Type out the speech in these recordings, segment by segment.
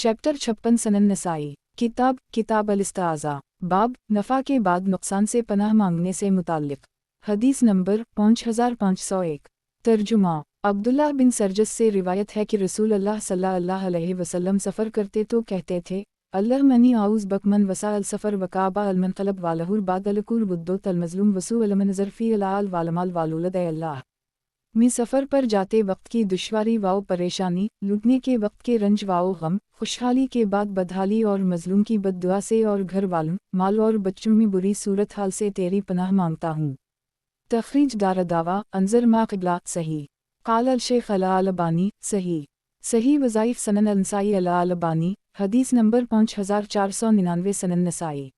Chapter 56 सनन नसाई किताब अल-इस्ताज़ा बाब नफ़ा के बाद नुक़सान से पनाह मांगने से मुताल्लिक़। हदीस नंबर 5501। तर्जुमा अब्दुल्लाह बिन सरजस से रिवायत है कि रसूल अल्लाह सल्लल्लाहु अलैहि वसल्लम सफ़र करते तो कहते थे, अल्लाह मनी आउज़ बकमन वसा अल-सफ़र वकाबा अल-मनक़लब वालहुर बाद अल-कुर बुद्दोत अल-मज़लूम वसू अल-मनज़र फ़ी अल-आल वालमाल वालूलद अल्लाह। मी सफ़र पर जाते वक्त की दुश्वारी वाओ परेशानी, लूटने के वक्त के रंज वाओ गम, खुशहाली के बाद बदहाली और मज़लूम की बद्दुआ से और घर वालों, माल और बच्चों में बुरी सूरत हाल से तेरी पनाह मांगता हूँ। तख़रीज दारदावा अंज़र मा क़िबला सही। क़ाल अल-शेख़ अल-अलबानी सही वज़ाइफ़ सनन अल-नसाई अल-अलबानी हदीस नंबर 5499 सनन नसाई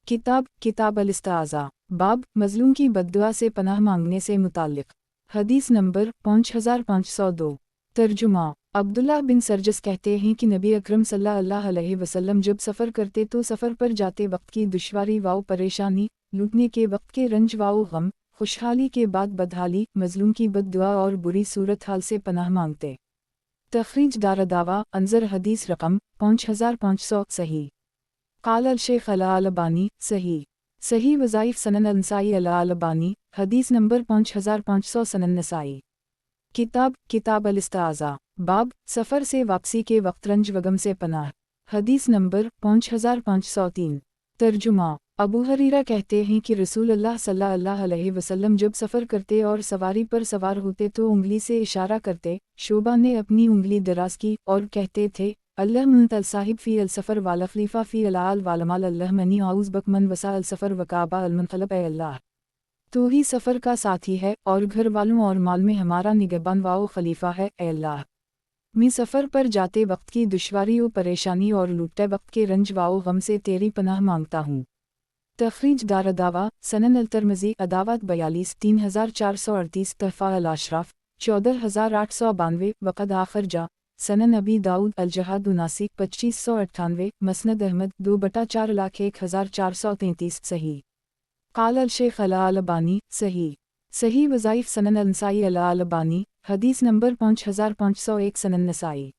किताब अल-इस्ताज़ा बाब मज़लूम की बद्दुआ से पनाह मांगने से मुताल्लिक़। हदीस नंबर 5502। तर्जुमा अब्दुल्लाह बिन सरजस कहते हैं कि नबी अकरम सल्लल्लाहु अलैहि वसल्लम जब सफ़र करते तो सफ़र पर जाते वक्त की दुश्वारी वाओ परेशानी, लूटने के वक्त के रंज वाओ गम, खुशहाली के बाद बदहाली, मज़लूम की बद्दुआ और बुरी सूरत हाल से पनाह मांगते। तख़रीज दारदावा अंज़र हदीस रकम 5500 सही। क़ाल अल-शेख़ अल-अलबानी सही वज़ाइफ़ सनन अल-नसाई अल-अलबानी हदीस नंबर 5500 सनन नसाई किताब अल-इस्ताज़ा बाब सफ़र से वापसी के वक्त रंज वगम से पनाह। हदीस नंबर 5503। तर्जुमा अबू हरीरा कहते हैं कि रसूल अल्लाह सल्लल्लाहु अलैहि वसल्लम जब सफ़र करते और सवारी पर सवार होते तो उंगली से इशारा करते। शोबा ने अपनी उंगली दराज की और कहते थे, अल्लाह मुंतल साहिब फ़ी अल-सफ़र वाला खलीफ़ा फ़ी अल-आल वालमाल अल्लाह मनी आउज़ बकमन वसा अल-सफ़र वकाबा अल-मनक़लब अल्लाह। तो ही सफ़र का साथी है और घर वालों और माल में हमारा निगहबान वाओ खलीफा है अल्लाह। मैं सफ़र पर जाते वक्त की दुश्वारी व परेशानी और लूटते वक्त के रंज वाओ गम से तेरी पनाह मांगता हूँ। तख़रीज दारदावा सनन अल-तिरमिज़ी अदावत 42 3438 तहफ़ा अल-अशराफ 14892 वक़द आख़रजा सनन अबी दाऊद अल-जहाद 79 2598 मसनद अहमद 2/4 लाख 1433 सही। क़ाल अल-शेख़ अल-अलबानी सही वज़ाइफ़ सनन अल-नसाई अल-अलबानी हदीस नंबर 5501 सनन नसाई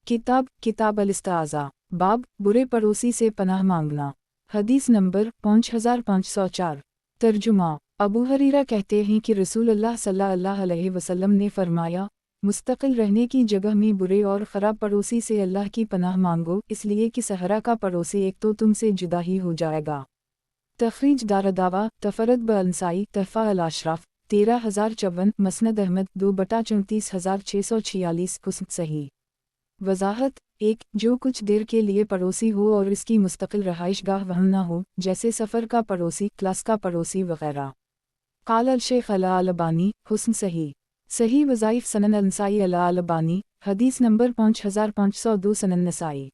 किताब अल-इस्ताज़ा बाब बुरे पड़ोसी से पनाह मांगना। हदीस नंबर 5504। तर्जुमा अबू हरीरा कहते हैं कि रसूल अल्लाह सल्लल्लाहु अलैहि वसल्लम ने फरमाया, मुस्तक़िल रहने की जगह में बुरे और ख़राब पड़ोसी से अल्लाह की पनाह मांगो, इसलिए कि सहरा का पड़ोसी एक तो तुमसे जुदा ही हो जाएगा। तख़रीज दारदावा तफ़रद ब-अल-नसाई तहफ़ा अल-अशराफ 13054 मसनद अहमद 2/24646 हुस्न सही। वज़ाहत 1 जो कुछ देर के लिए पड़ोसी हो और इसकी मुस्तक़िल रहाइशगाह वहाँ न हो, जैसे सफ़र का पड़ोसी, क्लास का पड़ोसी वग़ैरह। क़ाल अल-शेख़ अल-अलबानी हुस्न सही वज़ाइफ़ सनन अल-नसाई अल-अलबानी हदीस नंबर 5502 सनन नसाई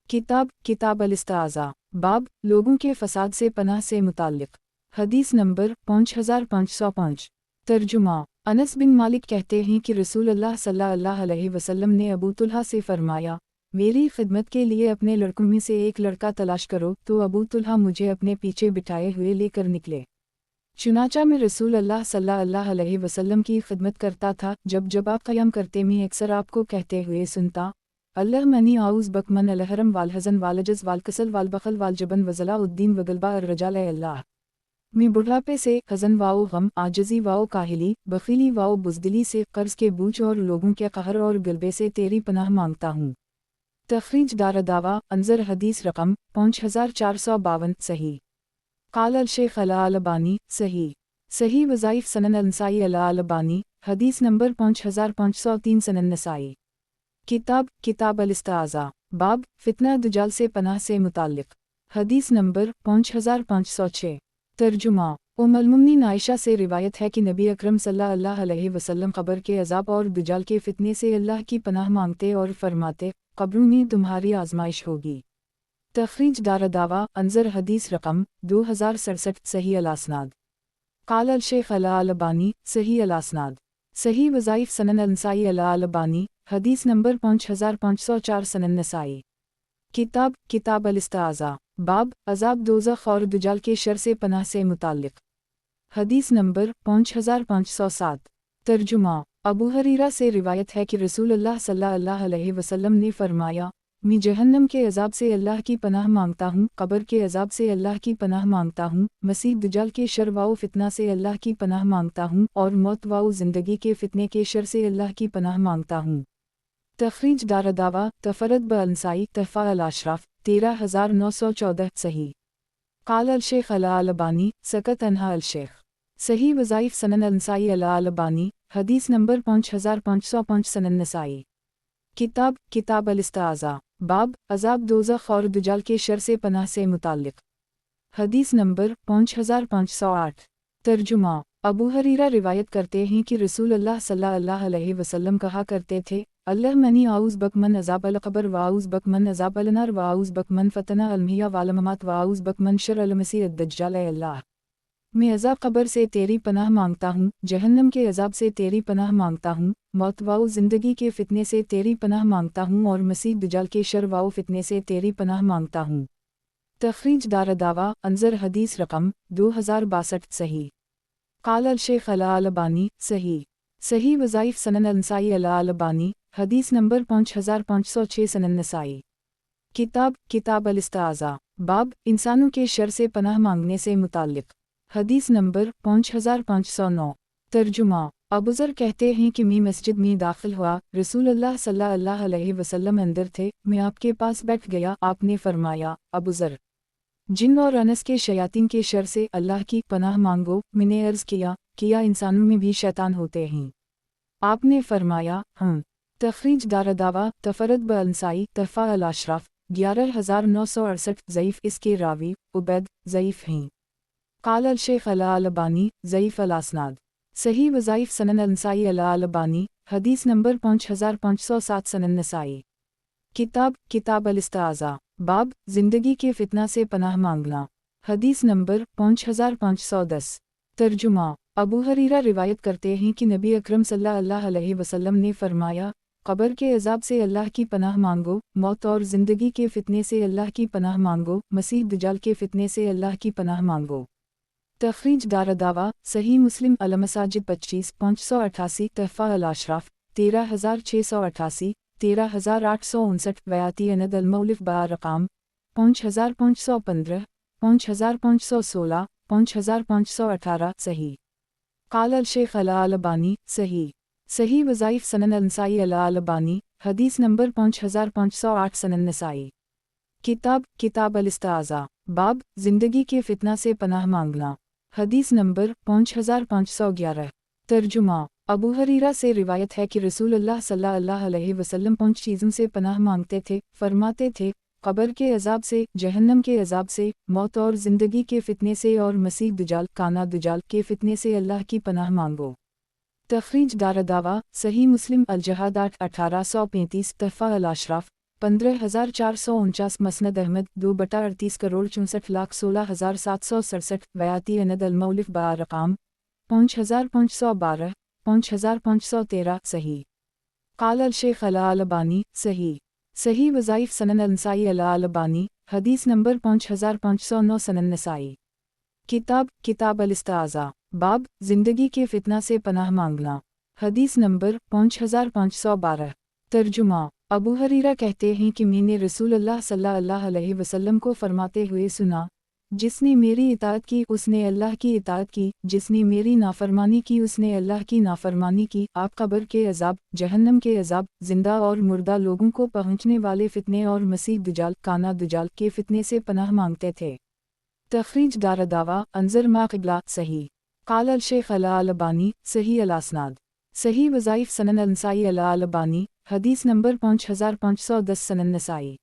किताब अल-इस्ताज़ा बाब लोगों के फ़साद से पनाह से मुताल्लिक़। हदीस नंबर 5505। तर्जुमा अनस बिन मालिक कहते हैं कि रसूल अल्लाह सल्लल्लाहु अलैहि वसल्लम ने अबू तुल्हा से फरमाया, मेरी खिदमत के लिए अपने लड़कों में से एक लड़का तलाश करो। तो अबू तुल्हा मुझे अपने पीछे बिठाए हुए लेकर निकले। चुनाचा में रसूल अल्लाह सल्लल्लाहु अलैहि वसल्लम की खिदमत करता था। जब आप क़याम करते मैं अक्सर आपको कहते हुए सुनता, अल्लाह मनी आउज़ बकमन अलहरम वालहज़न वालजज़ वालकसल वालबखल वालजबन वज़लाउद्दीन वगलबा अर्रजाल अल्लाह। मैं बुढ़ापे से, हज़न वाओ गम, आजज़ी वाओ काहिली, बखीली वाओ बुज़दिली से, कर्ज़ के बूझ और लोगों के कहर और गलबे से तेरी पनाह मांगता हूँ। तख़रीज दारदावा अंज़र हदीस रकम 5452 सही। क़ाल अल-शेख़ अल-अलबानी सही वज़ाइफ़ सनन अल-नसाई अल-अलबानी हदीस नंबर 5503 सनन नसाई किताब अल-इस्ताज़ा बाब फ़ितना दज्जाल से पनाह से मुताल्लिक़। हदीस नंबर 5506। तर्जुमा उम्मुल-मोमिनीन आयशा से रिवायत है कि नबी अकरम सल्लल्लाहु अलैहि वसल्लम क़ब्र के अज़ाब और दज्जाल के फ़ितने से अल्लाह की पनाह मांगते और फरमाते, क़ब्रों में तुम्हारी आज़माइश होगी। तख़रीज दारदावा अंज़र हदीस रकम 2067 सही अल-असनाद। क़ाल अल-शेख़ अल-अलबानी सही अल-असनाद सही वज़ाइफ़ सनन अल-नसाई अल-अलबानी हदीस नंबर 5504 सनन नसाई किताब अल-इस्ताज़ा बाब अज़ाब दोज़ख और दज्जाल के शर से पनाह से मुताल्लिक़। हदीस नंबर 5507। तर्जुमा अबू हरीरा से रिवायत है कि रसूल अल्लाह सल्लल्लाहु अलैहि वसल्लम ने फरमाया, मैं जहन्नम के अजाब से अल्लाह की पनाह मांगता हूँ, कब्र के अजाब से अल्लाह की पनाह मांगता हूँ, मसीह दज्जाल के शर व फितना से अल्लाह की पनाह मांगता हूँ और मौत व ज़िंदगी के फितने के शर से अल्लाह की पनाह मांगता हूँ। तखरीज दारदावा तफरत ब अंसाई तहफ़ा अल अशराफ 13914 सही। काल अल शेख अला अल अबानी सकत अनहा अल शेख। सही वज़ाइफ सनन अंसाई अला अल अबानी हदीस नंबर 5505 सनन नसाई। किताब अल इस्ताज़ा बाब अज़ाब दोज़ख और दज्जाल के शर से पनाह से मुताल्लिक़। हदीस नंबर 5508। तर्जुमा अबू हरीरा रिवायत करते हैं कि रसूल अल्लाह सल्लल्लाहु अलैहि वसल्लम कहा करते थे, अल्लाह मनी आउज़ बक मन अज़ाब अल क़ब्र व आउज़ बक मन अज़ाब अल नार व आउज़ बक मन फ़तना अल महिया वल ममात व आउज़ बक मन शर अल मसीह दज्जाल। अल्लाह मैं अज़ाब क़ब्र से तेरी पनाह मांगता हूँ, जहन्नम के अज़ाब से तेरी पनाह मांगता हूँ, मौत व ज़िंदगी के फ़ितने से तेरी पनाह मांगता हूँ और मसीह दज्जाल के शर व फ़ितने से तेरी पनाह मांगता हूँ। तखरीज दारदावा अंजर हदीस रकम 2062 सही। काल अल शेख अला अल अबानी सही। सही वज़ाइफ सनन अंसाई अला अल अबानी हदीस नंबर 5506 सनन नसाई। किताब अल इस्ताज़ा बाब इंसानों के शर से पनाह मांगने से मुताल्लिक़। हदीस नंबर 5509। तर्जुमा अबूज़र कहते हैं कि मैं मस्जिद में दाखिल हुआ, रसूल अल्लाह सल्लल्लाहु अलैहि वसल्लम अंदर थे, मैं आपके पास बैठ गया, आपने फरमाया, अबूज़र जिन और अनस के शयातीन के शर से अल्लाह की पनाह मांगो। मैंने अर्ज़ किया इंसानों में भी शैतान होते हैं? आपने फरमाया हाँ। तखरीज दारदावा तफरत ब अंसाई तहफ़ा अल अशराफ 11968 ज़ईफ़। इसके रावी उबैद ज़ईफ़ हैं। काल अल शेख अला अल अबानी ज़ईफ़ अल असनाद। सही वज़ाइफ सनन अंसाई अला अल अबानी हदीस नंबर 5507 सनन नसाई। किताब अल इस्ताज़ा बाब ज़िंदगी के फितना से पनाह मांगना। हदीस नंबर 5510। तर्जुमा अबू हरीरा रिवायत करते हैं कि नबी अकरम सल्लल्लाहु अलैहि वसल्लम ने फरमाया, क़ब्र के अज़ाब से अल्लाह की पनाह मांगो, मौत और ज़िंदगी के फ़ितने से अल्लाह की पनाह मांगो, मसीह दज्जाल के फ़ितने से अल्लाह की पनाह मांगो। तखरीज दारदावा सही मुस्लिम अल मसाजिद 25,588 तहफ़ा अल अशराफ 13688 13859 वयाती अनद अल मौलिफ बारकाम 5515 5516 5518 सही। काल अल शेख अला अल अबानी सही वज़ाइफ सनन अंसाई अला अल अबानी हदीस नंबर 5508 सनन नसाई। किताब अल इस्ताज़ा बाब ज़िंदगी के फितना से पनाह मांगना। हदीस नंबर 5511। तर्जुमा अबू हरीरा से रिवायत है कि रसूल अल्लाह सल्लल्लाहु अलैहि वसल्लम 5 चीज़ों से पनाह मांगते थे, फरमाते थे, क़ब्र के अज़ाब से, जहन्नम के अज़ाब से, मौत और ज़िंदगी के फ़ितने से और मसीह दज्जाल काना दज्जाल के फ़ितने से अल्लाह की पनाह मांगो। तखरीज दारदावा सही मुस्लिम अल जहाद 1835 तहफ़ा अल अशराफ 15449 मसनद अहमद 2/38 करोड़ 64,16,767 वयाती अनद अल मौलिफ बारकाम 5512 5513 सही। काल अल शेख अला अल अबानी सही वज़ाइफ सनन अंसाई अला अल अबानी हदीस नंबर 5509 सनन नसाई। किताब अल इस्ताज़ा बाब ज़िंदगी के फितना से पनाह मांगना। हदीस नंबर 5512। तर्जुमा अबू हरीरा कहते हैं कि मैंने रसूल अल्लाह सल्लल्लाहु अलैहि वसल्लम को फरमाते हुए सुना, जिसने मेरी इताअत की उसने अल्लाह की इताअत की, जिसने मेरी नाफरमानी की उसने अल्लाह की नाफरमानी की। आप क़ब्र के अज़ाब, जहन्नम के अज़ाब, जिंदा और मुर्दा लोगों को पहुँचने वाले फितने और मसीह दज्जाल काना दज्जाल के फितने से पनाह मांगते थे। तखरीज दारदावा अंजर मा क़िबला सही। काल अल शेख अला अल अबानी सही अल असनाद। सही वज़ाइफ सनन अंसाई अला अल अबानी हदीस नंबर 5510 सनन नसाई।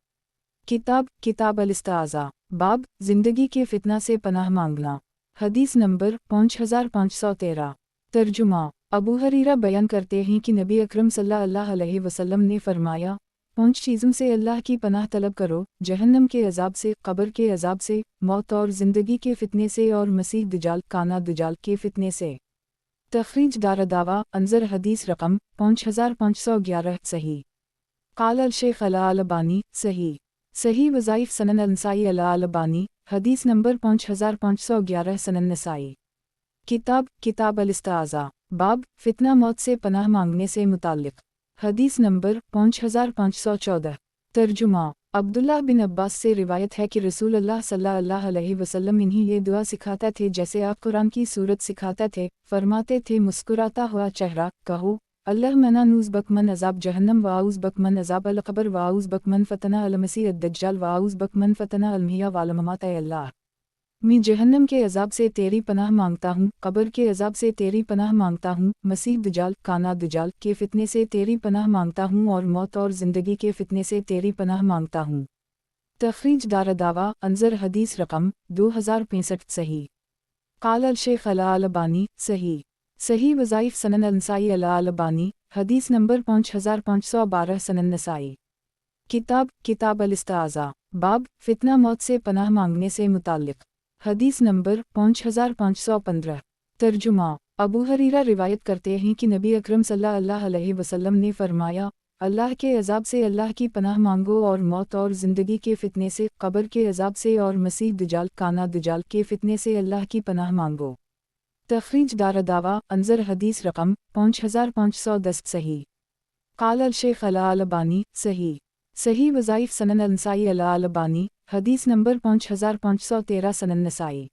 किताब अल इस्ताज़ा बाब ज़िंदगी के फितना से पनाह मांगना। हदीस नंबर 5513। तर्जुमा अबू हरीरा बयान करते हैं कि नबी अकरम सल्लल्लाहु अलैहि वसल्लम ने फरमाया, 5 चीज़ों से अल्लाह की पनाह तलब करो, जहन्नम के अज़ाब से, क़ब्र के अज़ाब से, मौत और ज़िंदगी के फितने से और मसीह दज्जाल काना दज्जाल के फितने से। तखरीज दारदावा अंजर हदीस रकम 5511 सही। काल अल शेख अला अल अबानी सही वज़ाइफ सनन अंसाई अला अल अबानी हदीस नंबर 5511 सनन नसाई। किताब अल इस्ताज़ा बाब फितना मौत से पनाह मांगने से मुताल्लिक़। हदीस नंबर 5514। तर्जुमा। अब्दुल्लाह बिन अब्बास से रिवायत है कि रसूल अल्लाह सल्लल्लाहु अलैहि वसल्लम इन्हीं ये दुआ सिखाते थे जैसे आप कुरान की सूरत सिखाते थे। फरमाते थे, मुस्कुराता हुआ चेहरा, कहो अल्लाह मना नूज़ बकमन अज़ाब जहन्नम वाउज़ बकमन अज़ाब अलक़बर वाउज़ बकमन फ़तना अलमसी अद्दज्जाल वाउज़ बकमन फ़तना अलमिया वालममात। अल्लाह मैं जहन्नम के अज़ाब से तेरी पनाह मांगता हूँ, कब्र के अज़ाब से तेरी पनाह मांगता हूँ, मसीह दजाल काना दजाल के फितने से तेरी पनाह मांगता हूँ और मौत और ज़िंदगी के फितने से तेरी पनाह मांगता हूँ। तखरीज दारदावा अंजर हदीस रकम 2065 सही। काल अल शेख अल अलबानी सही। सही वज़ाइफ सनन अलनसाई अल अलबानी हदीस नंबर 5512 सनन नसाई। किताब अल इस्ताज़ा बाब फितना मौत से पनाह मांगने से मुताल्लिक़ हदीस नंबर 5515। तर्जुमा। अबू हरीरा रिवायत करते हैं कि नबी अकरम सल्लल्लाहु अलैहि वसल्लम ने फरमाया, अल्लाह के अज़ाब से अल्लाह की पनाह मांगो और मौत और ज़िंदगी के फितने से, कब्र के अज़ाब से और मसीह दजाल काना दजाल के फितने से अल्लाह की पनाह मांगो। तखरीज दारदावा अंजर हदीस रकम 5510 सही। काल अल शेख अल अलबानी सही। सही वज़ाइफ सनन अलनसाई अल अलबानी हदीस नंबर 5513 सनन नसाई।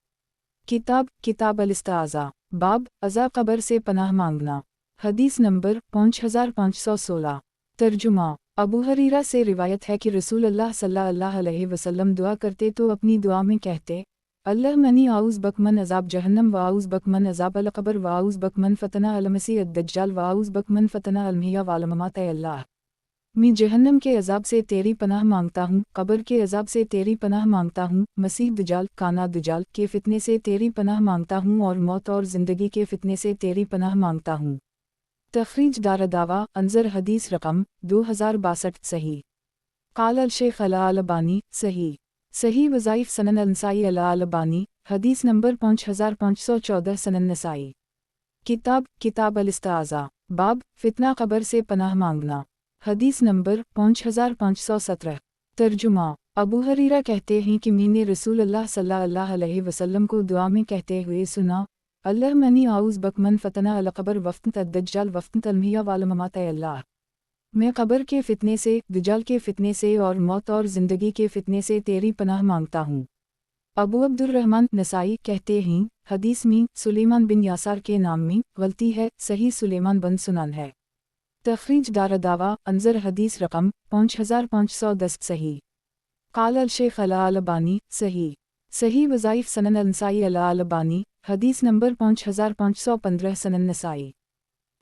किताब अल इस्ताज़ा बाब अज़ा कब्र से पनाह मांगना हदीस नंबर 5516। तर्जुमा। अबू हरीरा से रिवायत है कि रसूल अल्लाह सल्लल्लाहु अलैहि वसल्लम दुआ करते तो अपनी दुआ में कहते, अल्लाह मनी आउज़ बकमन अज़ाब जहन्नम वाउज़ बकमन अज़ाब अलक़बर वाउज़ बकमन फ़तना अलमसी अद्दज्जाल वाउज़ बकमन फ़तना अलमिया वालममात। अल्लाह मैं जहन्नम के अज़ाब से तेरी पनाह मांगता हूँ, कब्र के अज़ाब से तेरी पनाह मांगता हूँ, मसीह दजाल काना दजाल के फितने से तेरी पनाह मांगता हूँ और मौत और ज़िंदगी के फितने से तेरी पनाह मांगता हूँ। तखरीज दारदावा अंजर हदीस रकम 2062 सही। काल अल शेख अल अलबानी सही। सही वज़ाइफ सनन अलनसाई अल अलबानी हदीस नंबर 5514 सनन नसाई। किताब अल इस्ताज़ा बाब फितना कब्र से पनाह मांगना हदीस नंबर 5517। तर्जुमा। अबू हरीरा कहते हैं कि मैंने रसूल अल्लाह सल्लल्लाहु अलैहि वसल्लम को दुआ में कहते हुए सुना, अल्लाह मनी आउज़ बकमन फ़तना अलक़बर वफ़्त अद्दज्जाल वफ़्त अलमिया वालममात। अल्लाह मैं कब्र के फितने से, दज्जाल के फितने से और मौत और ज़िंदगी के फितने से तेरी पनाह मांगता हूँ। अबू अब्दुर्रहमान नसाई कहते हैं, हदीस में सुलेमान बिन यासार के नाम में गलती है, सही सुलेमान बन सुनान है। तखरीज दारदावा अंजर हदीस रकम 5510 सही। काल अल शेख अल अलबानी सही। सही वज़ाइफ सनन अलनसाई अल अलबानी हदीस नंबर 5515 सनन नसाई।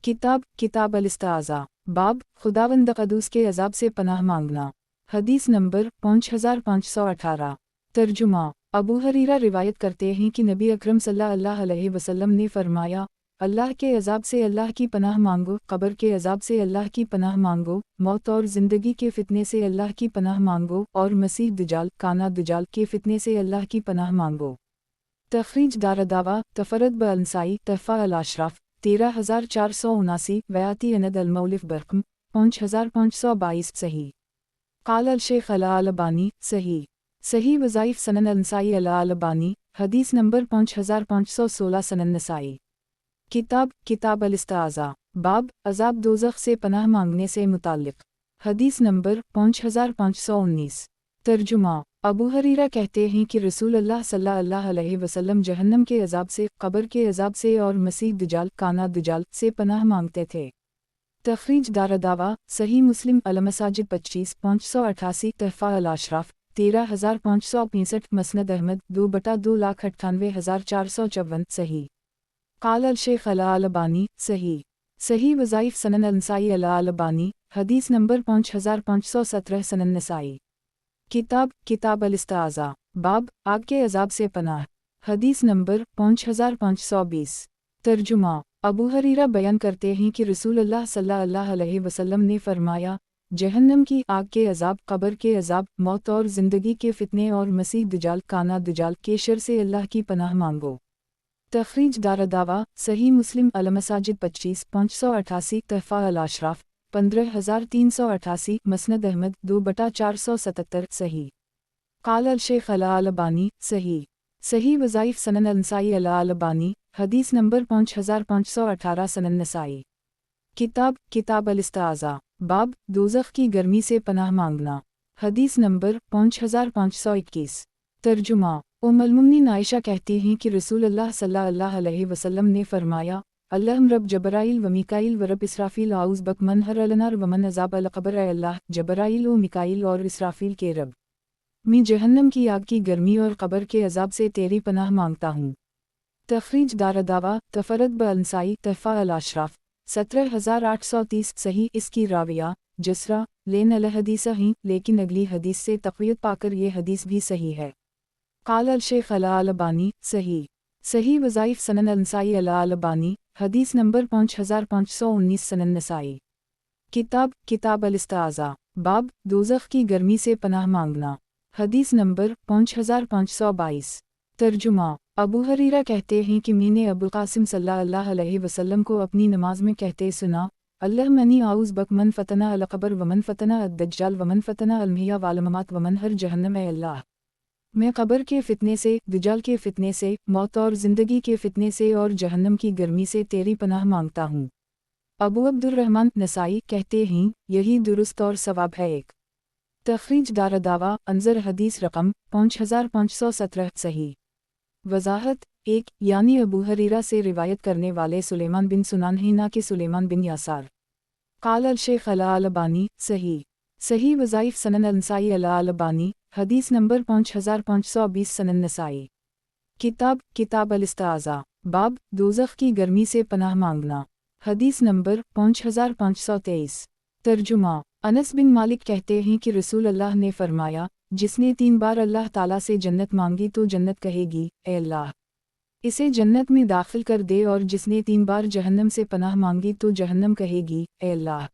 किताब अल इस्ताज़ा बाब खुदावंद क़ुद्दूस के अज़ाब से पनाह मांगना हदीस नंबर 5518। तर्जुमा। अबू हरीरा रिवायत करते हैं कि नबी अकरम सल्लल्लाहु अलैहि वसल्लम ने फरमाया, अल्लाह के अज़ाब से अल्लाह की पनाह मांगो, कब्र के अज़ाब से अल्लाह की पनाह मांगो, मौत और ज़िंदगी के फितने से अल्लाह की पनाह मांगो और मसीह दजाल काना दजाल के फितने से अल्लाह की पनाह मांगो। तखरीज दारदावा तफरद ब अलनसाई तहफ़ा अल अशराफ 13479 वयाती अनद अल मौलिफ बरकम 5522 सही। काल अल शेख अल अलबानी सही। सही वज़ाइफ सनन अलनसाई अल अलबानी हदीस नंबर 5516 सनन नसाई। किताब अल इस्ताज़ा बाब अज़ाब दोज़ख से पनाह मांगने से मुताल्लिक़ हदीस नंबर 5519। तर्जुमा। अबू हरीरा कहते हैं कि रसूल अल्लाह सल्लल्लाहु अलैहि वसल्लम जहन्नम के अज़ाब से, कब्र के अज़ाब से और मसीह दजाल काना दजाल से पनाह मांगते थे। तखरीज दारदावा सही मुस्लिम अल मसाजिद 25 तहफ़ा अल अशराफ 13565 मसनद अहमद 2/2,98,454 सही। काल अल शेख अल अलबानी सही। सही वज़ाइफ सनन अलनसाई अल अलबानी हदीस नंबर 5517 सनन नसाई। किताब अल इस्ताज़ा बाब आग के अज़ाब से पनाह हदीस नंबर 5520। तर्जुमा। अबू हरीरा बयान करते हैं कि रसूल अल्लाह सल्लल्लाहु अलैहि वसल्लम ने फरमाया, जहन्नम की आग के अज़ाब, कब्र के अज़ाब, मौत और ज़िंदगी के फितने और मसीह दजाल काना दजाल के शर से अल्लाह की पनाह मांगो। तखरीज दारदावा सही मुस्लिम अल मसाजिद 25 तहफ़ा अल अशराफ 15388 मसनद अहमद 2/477 सही। काल अल शेख अल अलबानी सही। सही वज़ाइफ सनन अलनसाई अल अलबानी हदीस नंबर 5518 सनन नसाई। किताब अल इस्ताज़ा बाब दोज़ख की गर्मी से पनाह मांगना حدیث نمبر 5521۔ ترجمہ ام عائشہ کہتی ہیں کہ رسول اللہ صلی اللہ علیہ وسلم نے فرمایا، اللہم رب جبرائیل و میکائیل و رب اسرافیل اعوذ بک من حر النار و من عذاب القبر۔ اے اللہ، جبرائیل و میکائیل اور اسرافیل کے رب، میں جہنم کی آگ کی گرمی اور قبر کے عذاب سے تیری پناہ مانگتا ہوں۔ تخریج دارالدعوہ تفرد بالنسائی تحفہ الاشراف 17830۔ صحیح اس کی راویہ جسرہ لین الحدیث ہیں، لیکن اگلی حدیث سے تقویت پا کر یہ حدیث بھی صحیح ہے۔ قال الشیخ الالبانی صحیح وظائف سنن النسائی الالبانی حدیث نمبر 5519۔ سنن نسائی کتاب الاستعاذہ باب دوزخ کی گرمی سے پناہ مانگنا حدیث نمبر 5522۔ ترجمہ ابو ہریرہ کہتے ہیں کہ میں نے ابو القاسم صلی اللہ علیہ وسلم کو اپنی نماز میں کہتے سنا، اللہم انی اعوذ بک من فتنہ القبر ومن فتنہ الدجال ومن فتنہ المحیا والممات ومن حر جہنم۔ اے اللہ، میں قبر کے فتنے سے، دجال کے فتنے سے، موت اور زندگی کے فتنے سے اور جہنم کی گرمی سے تیری پناہ مانگتا ہوں۔ ابو عبد الرحمن نسائی کہتے ہیں یہی درست اور صواب ہے۔ ایک تخریج دارالدعوہ انظر حدیث رقم 5517۔ صحیح وضاحت ایک یعنی ابو ہریرہ سے روایت کرنے والے سلیمان بن سنان ہیں، نہ کہ سلیمان بن یسار۔ قال الشیخ الالبانی صحیح وظائف سنن النسائی الالبانی حدیث نمبر 5520۔ سنن نسائی کتاب الاستعاذہ باب دوزخ کی گرمی سے پناہ مانگنا حدیث نمبر 5523۔ ترجمہ انس بن مالک کہتے ہیں کہ رسول اللہ نے فرمایا، جس نے 3 بار اللہ تعالیٰ سے جنت مانگی تو جنت کہے گی، اے اللہ، اسے جنت میں داخل کر دے، اور جس نے 3 بار جہنم سے پناہ مانگی تو جہنم کہے گی، اے اللہ،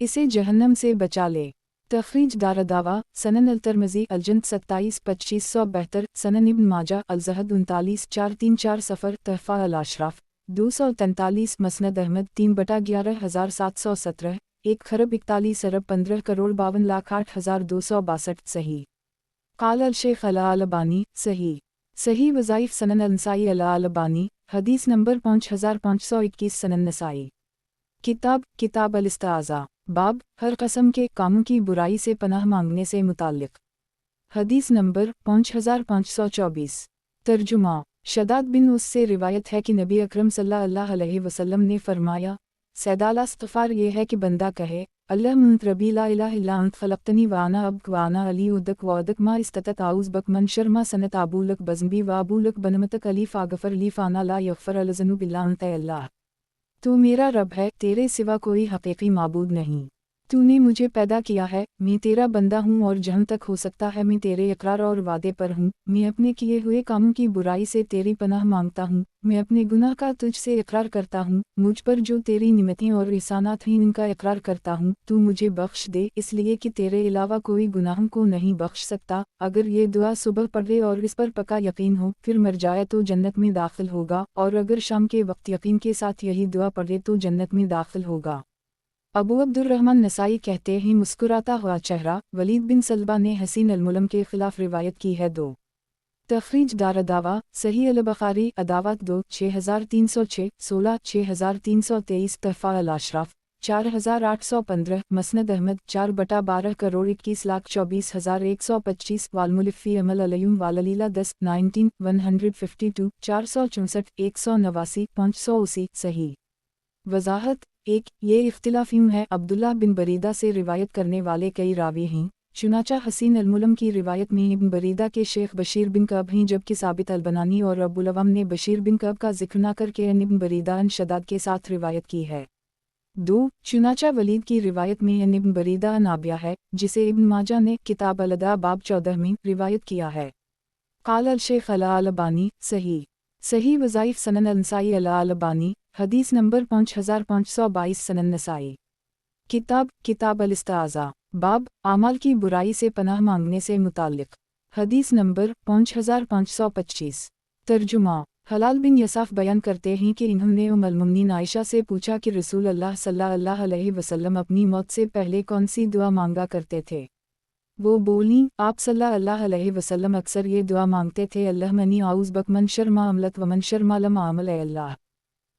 اسے جہنم سے بچا لے۔ تخریج دارالدعوہ سنن الترمذی الجلد 27 2572۔ سنن ابن ماجہ الزہد 39 434۔ سفر تحفہ الاشراف 243۔ مسند احمد 3/11717۔ 1,41 ارب 15 کروڑ 52,08,262۔ صحیح قال الشیخ الالبانی صحیح وظائف سنن النسائی الالبانی حدیث نمبر 5521۔ سنن نسائی کتاب الاستعاذہ باب ہر قسم کے کاموں کی برائی سے پناہ مانگنے سے متعلق حدیث نمبر 5524۔ ترجمہ شداد بن اس سے روایت ہے کہ نبی اکرم صلی اللہ علیہ وسلم نے فرمایا، سیدال استغفار یہ ہے کہ بندہ کہے، اللہم انت ربی لا الہ الا انت خلقتنی وانا عبدک وانا علی عہدک وعدک ما استطعت اعوذ بک من شر ما صنعت ابو لک بذنبی وابو لک بنعمتک علی فاغفر لی فانا لا یغفر الذنوب الا انت۔ اے اللہ، تو میرا رب ہے، تیرے سوا کوئی حقیقی معبود نہیں، تو نے مجھے پیدا کیا ہے، میں تیرا بندہ ہوں، اور جہاں تک ہو سکتا ہے میں تیرے اقرار اور وعدے پر ہوں، میں اپنے کیے ہوئے کاموں کی برائی سے تیری پناہ مانگتا ہوں، میں اپنے گناہ کا تجھ سے اقرار کرتا ہوں، مجھ پر جو تیری نعمتیں اور احسانات ہیں ان کا اقرار کرتا ہوں، تو مجھے بخش دے، اس لیے کہ تیرے علاوہ کوئی گناہوں کو نہیں بخش سکتا۔ اگر یہ دعا صبح پڑھے اور اس پر پکا یقین ہو، پھر مر جائے تو جنت میں داخل ہوگا، اور اگر شام کے وقت یقین کے ساتھ یہی دعا پڑھے تو جنت میں داخل ہوگا۔ ابو عبد الرحمن نسائی کہتے ہیں مسکراتا ہوا چہرہ ولید بن سلبہ نے حسین الملم کے خلاف روایت کی ہے۔ 2 تخریج دارالدعوہ صحیح البخاری عداوت 2 6306 16 6323۔ تحفہ الاشراف 4815۔ مسند احمد 4/12 کروڑ 21,24,125۔ والملفی عمل علیہم واللیلہ 10 19 152 464 189 580۔ صحیح وضاحت ایک یہ اختلاف یوں ہے، عبداللہ بن بریدہ سے روایت کرنے والے کئی راوی ہیں، چنانچہ حسین الملم کی روایت میں ابن بریدہ کے شیخ بشیر بن کعب ہیں، جبکہ ثابت البنانی اور ابو العوام نے بشیر بن کعب کا ذکر نہ کر کے ابن بریدہ ان شداد کے ساتھ روایت کی ہے۔ 2 چنانچہ ولید کی روایت میں ابن بریدہ نابیہ ہے، جسے ابن ماجہ نے کتاب الاداء باب 14 میں روایت کیا ہے۔ قال الشیخ الالبانی صحیح وظائف سنن النسائی الالبانی حدیث نمبر 5522۔ سنن نسائی کتاب الاستعاذہ باب اعمال کی برائی سے پناہ مانگنے سے متعلق حدیث نمبر 5525۔ ترجمہ حلال بن یساف بیان کرتے ہیں کہ انہوں نے ام المؤمنین عائشہ سے پوچھا کہ رسول اللہ صلی اللہ علیہ وسلم اپنی موت سے پہلے کون سی دعا مانگا کرتے تھے؟ وہ بولیں، آپ صلی اللہ علیہ وسلم اکثر یہ دعا مانگتے تھے، اللہم انی اعوذ بک من شر ما عملت و من شر ما لم اعمل۔ اے اللہ،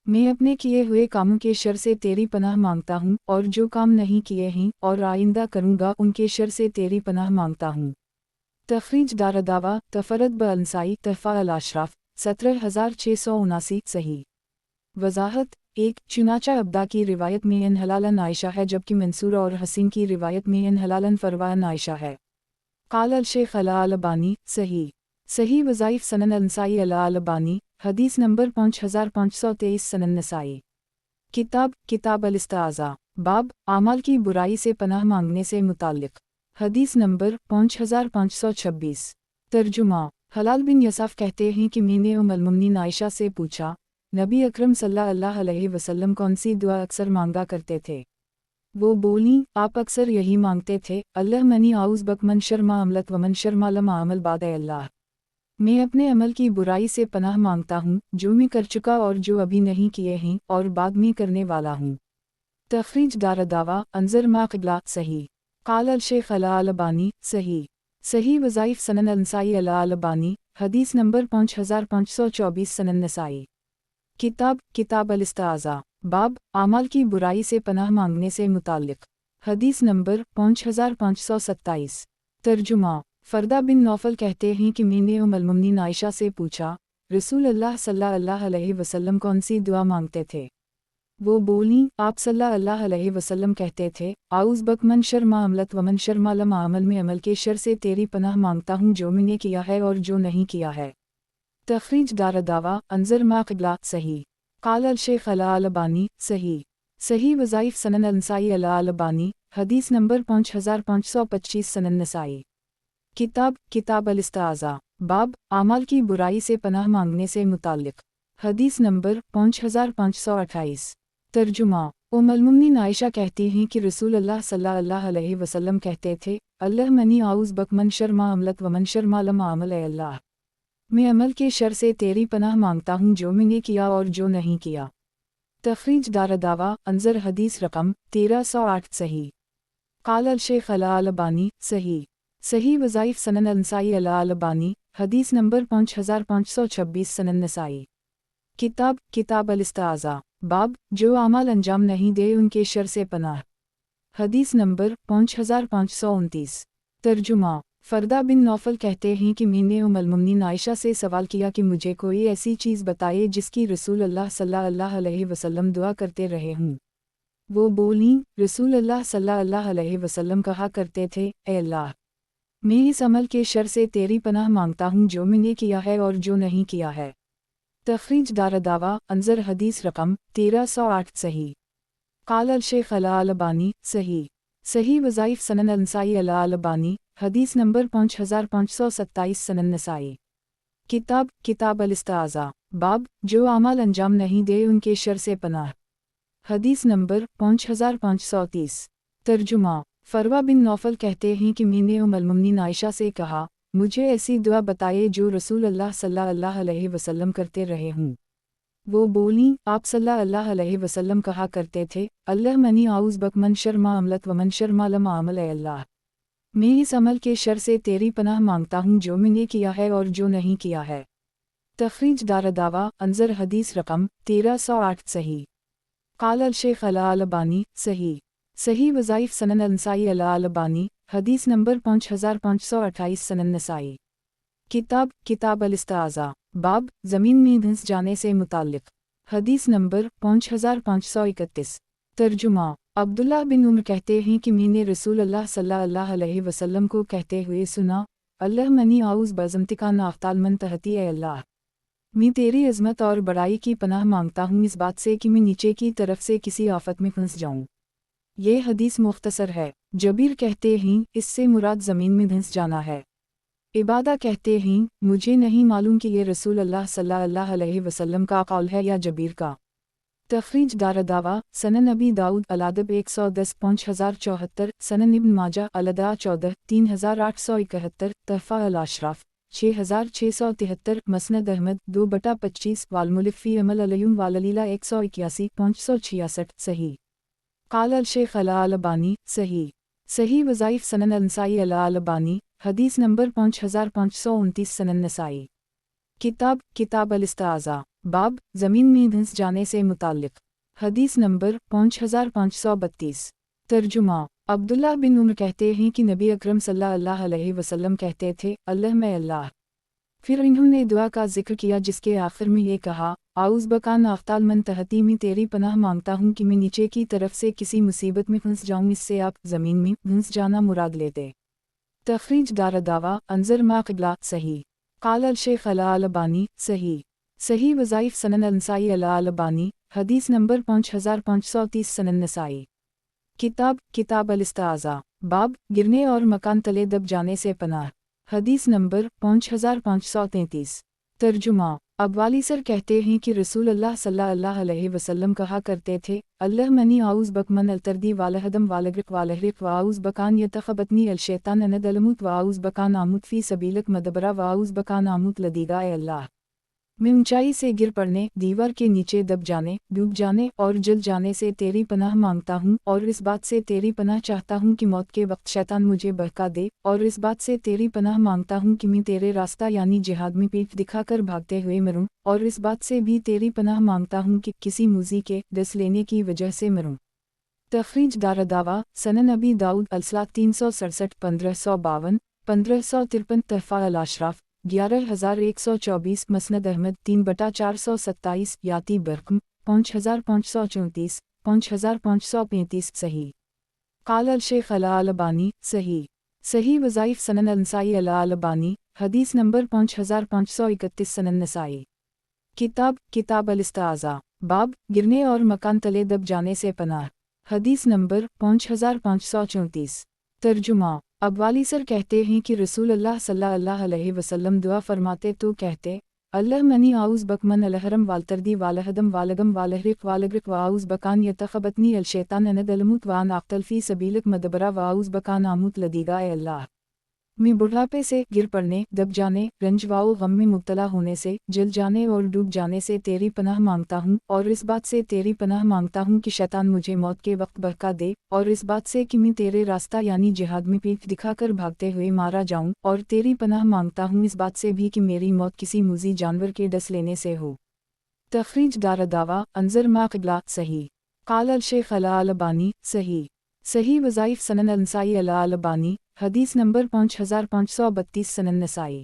मैं अपने किए हुए कामों के शर से तेरी पनाह मांगता हूँ, और जो काम नहीं किए हैं और आइंदा करूँगा उनके शर से तेरी पनाह मांगता हूँ। तखरीज दारदावा तफरत ब अंसाई तहफ़ा अल अशराफ 17679 सही। वजाहत 1 चुनाचा अब्दा की रिवायत में इन हलालन आयशा है, जबकि मंसूर और हसीन की रिवायत में इन हलालन फरवान आयशा है। काल अल शेख अला अलबानी सही। सही वज़ाइफ सनन अंसाई अला अलबानी हदीस नंबर 5523 सनन नसाई। किताब अल इस्ताज़ा बाब आमाल की बुराई से पनाह मांगने से मुताल्लिक़ हदीस नंबर 5526। तर्जुमा हलाल बिन यसाफ कहते हैं कि मैंने उम्मुल मोमिनीन आयशा से पूछा, नबी अकरम सल्लल्लाहु अलैहि वसल्लम कौन सी दुआ अक्सर मांगा करते थे? वो बोली, आप अक्सर यही मांगते थे, अल्लाह मनी आउज़ बक मन शर्मा अमलत व मन शर्मा लमा अमल बाद अल्लाह। मैं अपने अमल की बुराई से पनाह मांगता हूँ, जो मैं कर चुका और जो अभी नहीं किए हैं और बाद में करने वाला हूँ। तखरीज दारदावा अंजर मा क़िबला सही। काल अल शेख अला अलबानी सही। सही वज़ाइफ सनन अंसाई अला अलबानी हदीस नंबर 5524 सनन नसाई। किताब अल इस्ताज़ा बाब आमाल की बुराई से पनाह मांगने से मुताल्लिक़ हदीस नंबर 5527। तर्जुमा फ़रदा बिन नौफल कहते हैं कि मैंने उम्मुल मोमिनीन आयशा से पूछा, रसूल अल्लाह सल्लल्लाहु अलैहि वसल्लम कौन सी दुआ मांगते थे? वो बोलीं, आप सल्लल्लाहु अलैहि वसल्लम कहते थे, आउज़ बक मन शर्मा अमलत व मन शर्मा लमा अमल में अमल के शर से तेरी पनाह मांगता हूँ जो मैंने किया है और जो नहीं किया है। तखरीज दारदावा अंजर मा क़िबला सही। काल अल शेख अला अलबानी सही। सही वज़ाइफ सनन अंसाई अला अलबानी हदीस नंबर 5525 सनन नसाई। किताब अल इस्ताज़ा बाब आमाल की बुराई से पनाह मांगने से मुताल्लिक़ हदीस नंबर 5528। तर्जुमा उम्मुल मोमिनीन आयशा कहती हैं कि रसूल अल्लाह सल्लल्लाहु अलैहि वसल्लम कहते थे, अल्लाह मनी आउज़ बक मन शर्मा अमलत व मन शर्मा लमा अमल अल्लाह। मैं अमल के शर से तेरी पनाह मांगता हूँ जो मैंने किया और जो नहीं किया। तखरीज दारदावा अंजर हदीस रकम 1308 सही। काल अल शेख अला अलबानी सही। सही वज़ाइफ सनन अंसाई अला अलबानी हदीस नंबर 5526 सनन नसाई। किताब अल इस्ताज़ा बाब जो आमाल अंजाम नहीं दे उनके शर से पनाह हदीस नंबर 5529। तर्जुमा फ़रदा बिन नौफल कहते हैं कि मैंने उम्मुल मोमिनीन आयशा से सवाल किया कि मुझे कोई ऐसी चीज़ बताइए जिसकी रसूल अल्लाह सल्लल्लाहु अलैहि वसल्लम दुआ करते रहे हों। वो बोलीं, रसूल अल्लाह सल्लल्लाहु अलैहि वसल्लम कहा करते थे, ए अल्लाह, मैं इस अमल के शर से तेरी पनाह मांगता हूँ जो मैंने किया है और जो नहीं किया है। तखरीज दारदावा अंजर हदीस रकम 1308 सही। काल अल शेख अला अलबानी सही। सही वज़ाइफ सनन अंसाई अला अलबानी हदीस नंबर 5527 सनन नसाई। किताब अल इस्ताज़ा बाब जो आमाल अंजाम नहीं दे उनके शर से पनाह हदीस नंबर 5530। तर्जुमा फ़रवा बिन नौफल कहते हैं कि मैंने उम्मुल मोमिनीन आयशा से कहा, मुझे ऐसी दुआ बताइए जो रसूल अल्लाह सल्लल्लाहु अलैहि वसल्लम करते रहे हों। वो बोलीं, आप सल्लल्लाहु अलैहि वसल्लम कहा करते थे, अल्लाह मनी आउज़ बक मन शर्मा अमलत व मन शर्मा लमा अमल अल्लाह। मैं इस अमल के शर से तेरी पनाह मांगता हूँ जो मैंने किया है और जो नहीं किया है। तखरीज दारदावा अंजर हदीस रकम 1308 सही। काल अल शेख अला अलबानी सही। सही वज़ाइफ सनन अंसाई अला अलबानी हदीस नंबर 5528 सनन नसाई। किताब अल इस्ताज़ा बाब ज़मीन में धंस जाने से मुताल्लिक़ हदीस नंबर 5531। तर्जुमा अब्दुल्लाह बिन उमर कहते हैं कि मैंने रसूल अल्लाह सल्लल्लाहु अलैहि वसल्लम को कहते हुए सुना, अल्लाह मनी आउज़ बज़मतिका नाफ़ताल मन तहती ए अल्लाह। मैं तेरी अज़मत और बड़ाई की पनाह मांगता हूँ इस बात से कि मैं नीचे की तरफ से किसी आफत में फंस जाऊँ। ये हदीस मुख्तसर है। जबीर कहते हैं इससे मुराद ज़मीन में धंस जाना है। इबादा कहते हैं मुझे नहीं मालूम कि ये रसूल अल्लाह सल्लल्लाहु अलैहि वसल्लम का कौल है या जबीर का। तखरीज दारदावा सनन नबी दाऊद अलादब 110 5074 सनन इब्न माजा अलदा 14 3871 तहफ़ा अल अशराफ 6673 मसनद अहमद 2/25 वालमुलिफ़ी अमल अलयुम वाललीला 181 566 सही। काल अल शेख अला अलबानी सही। सही वज़ाइफ सनन अंसाई अला अलबानी हदीस नंबर 5529 सनन नसाई। किताब अल इस्ताज़ा बाब ज़मीन में धंस जाने से मुताल्लिक़। हदीस नंबर 5532। तर्जुमा अब्दुल्लाह बिन उमर कहते हैं कि नबी अकरम सल्लल्लाहु अलैहि वसल्लम कहते थे, अल्लाह में अल्लाह। फिर इन्होंने दुआ का जिक्र किया जिसके आखिर में ये कहा, आउज़ बकान आफ्ताल मन तहती में तेरी पनाह मांगता हूँ कि मैं नीचे की तरफ से किसी मुसीबत में फंस जाऊँ। इससे आप ज़मीन में फंस जाना मुराद लेते। तखरीज दारदावा अंजर मा क़िबला सही। क़ाल अल शेख अल अलबानी सही। सही वज़ाइफ सनन अल-नसाई अल अलबानी हदीस नंबर 5530 सनन नसाई। किताब अल-इस्ताज़ा बाब गिरने और मकान तले दब जाने से पनाह। हदीस नंबर 5533। तर्जुमा अबवाली सर कहते हैं कि रसूल अल्लाह सल्लल्लाहु अलैहि वसल्लम कहा करते थे, अल्लाह मनी आउज़ बकमन अलतर्दी वालहदम वालग्रिक वालहरिक वाउज़ बकान यतखबतनी अलशैतान अनदलमुत वाउज़ बकान आमुत फ़ी सबीलक मदबरा वाउज़ बकान आमुत लदीगा। ए अल्लाह मैं ऊंचाई से गिर पड़ने, दीवार के नीचे दब जाने, डूब जाने और जल जाने से तेरी पनाह मांगता हूँ और इस बात से तेरी पनाह चाहता हूँ कि मौत के वक्त शैतान मुझे बहका दे, और इस बात से तेरी पनाह मांगता हूँ कि मैं तेरे रास्ता यानी जिहाद में पीठ दिखाकर भागते हुए मरूं, और इस बात से भी तेरी पनाह मांगता हूँ कि किसी मूज़ी के डस लेने की वजह से मरूं। तखरीज दारदावा सनन अबी दाऊद अलसलात 367 1552 1553 तहफ़ा अल अशराफ 11124 मसनद अहमद 3/427 याती बरकम 5534 5535 सही। क़ाल अल शेख अल अलबानी सही। सही वज़ाइफ सनन अल-नसाई अल अलबानी हदीस नंबर 5531 सनन नसाई। किताब अल-इस्ताज़ा बाब गिरने और मकान तले दब जाने से पनाह। हदीस नंबर 5534। तर्जुमा अबवाली सर कहते हैं कि रसूल अल्लाह सल्लल्लाहु अलैहि वसल्लम दुआ फरमाते तो कहते, अल्लाह मनी आउज़ बकमन अलहरम वालतर्दी वालहदम वालगम वालहरिक वालग्रिक वाउज़ बकान यतखबतनी अलशैतान अनदलमुत वान आक्तल फ़ी सबीलक मदबरा वाउज़ बकान आमुत लदीगा। ए अल्लाह मैं बुढ़ापे से गिर पड़ने, दब जाने, रंजवाओ गम में मुब्तला होने से, जल जाने और डूब जाने से तेरी पनाह मांगता हूँ, और इस बात से तेरी पनाह मांगता हूँ कि शैतान मुझे मौत के वक्त बहका दे, और इस बात से कि मैं तेरे रास्ता यानी जिहाद में पीठ दिखाकर भागते हुए मारा जाऊँ, और तेरी पनाह मांगता हूँ इस बात से भी कि मेरी मौत किसी मूज़ी जानवर के डस लेने से हो। तखरीज दारदावा अंजर मा क़िबला सही। क़ाल अल शेख अल अलबानी सही। सही वज़ाइफ सनन अल-नसाई अल अलबानी हदीस नंबर 5532 सनन नसाई।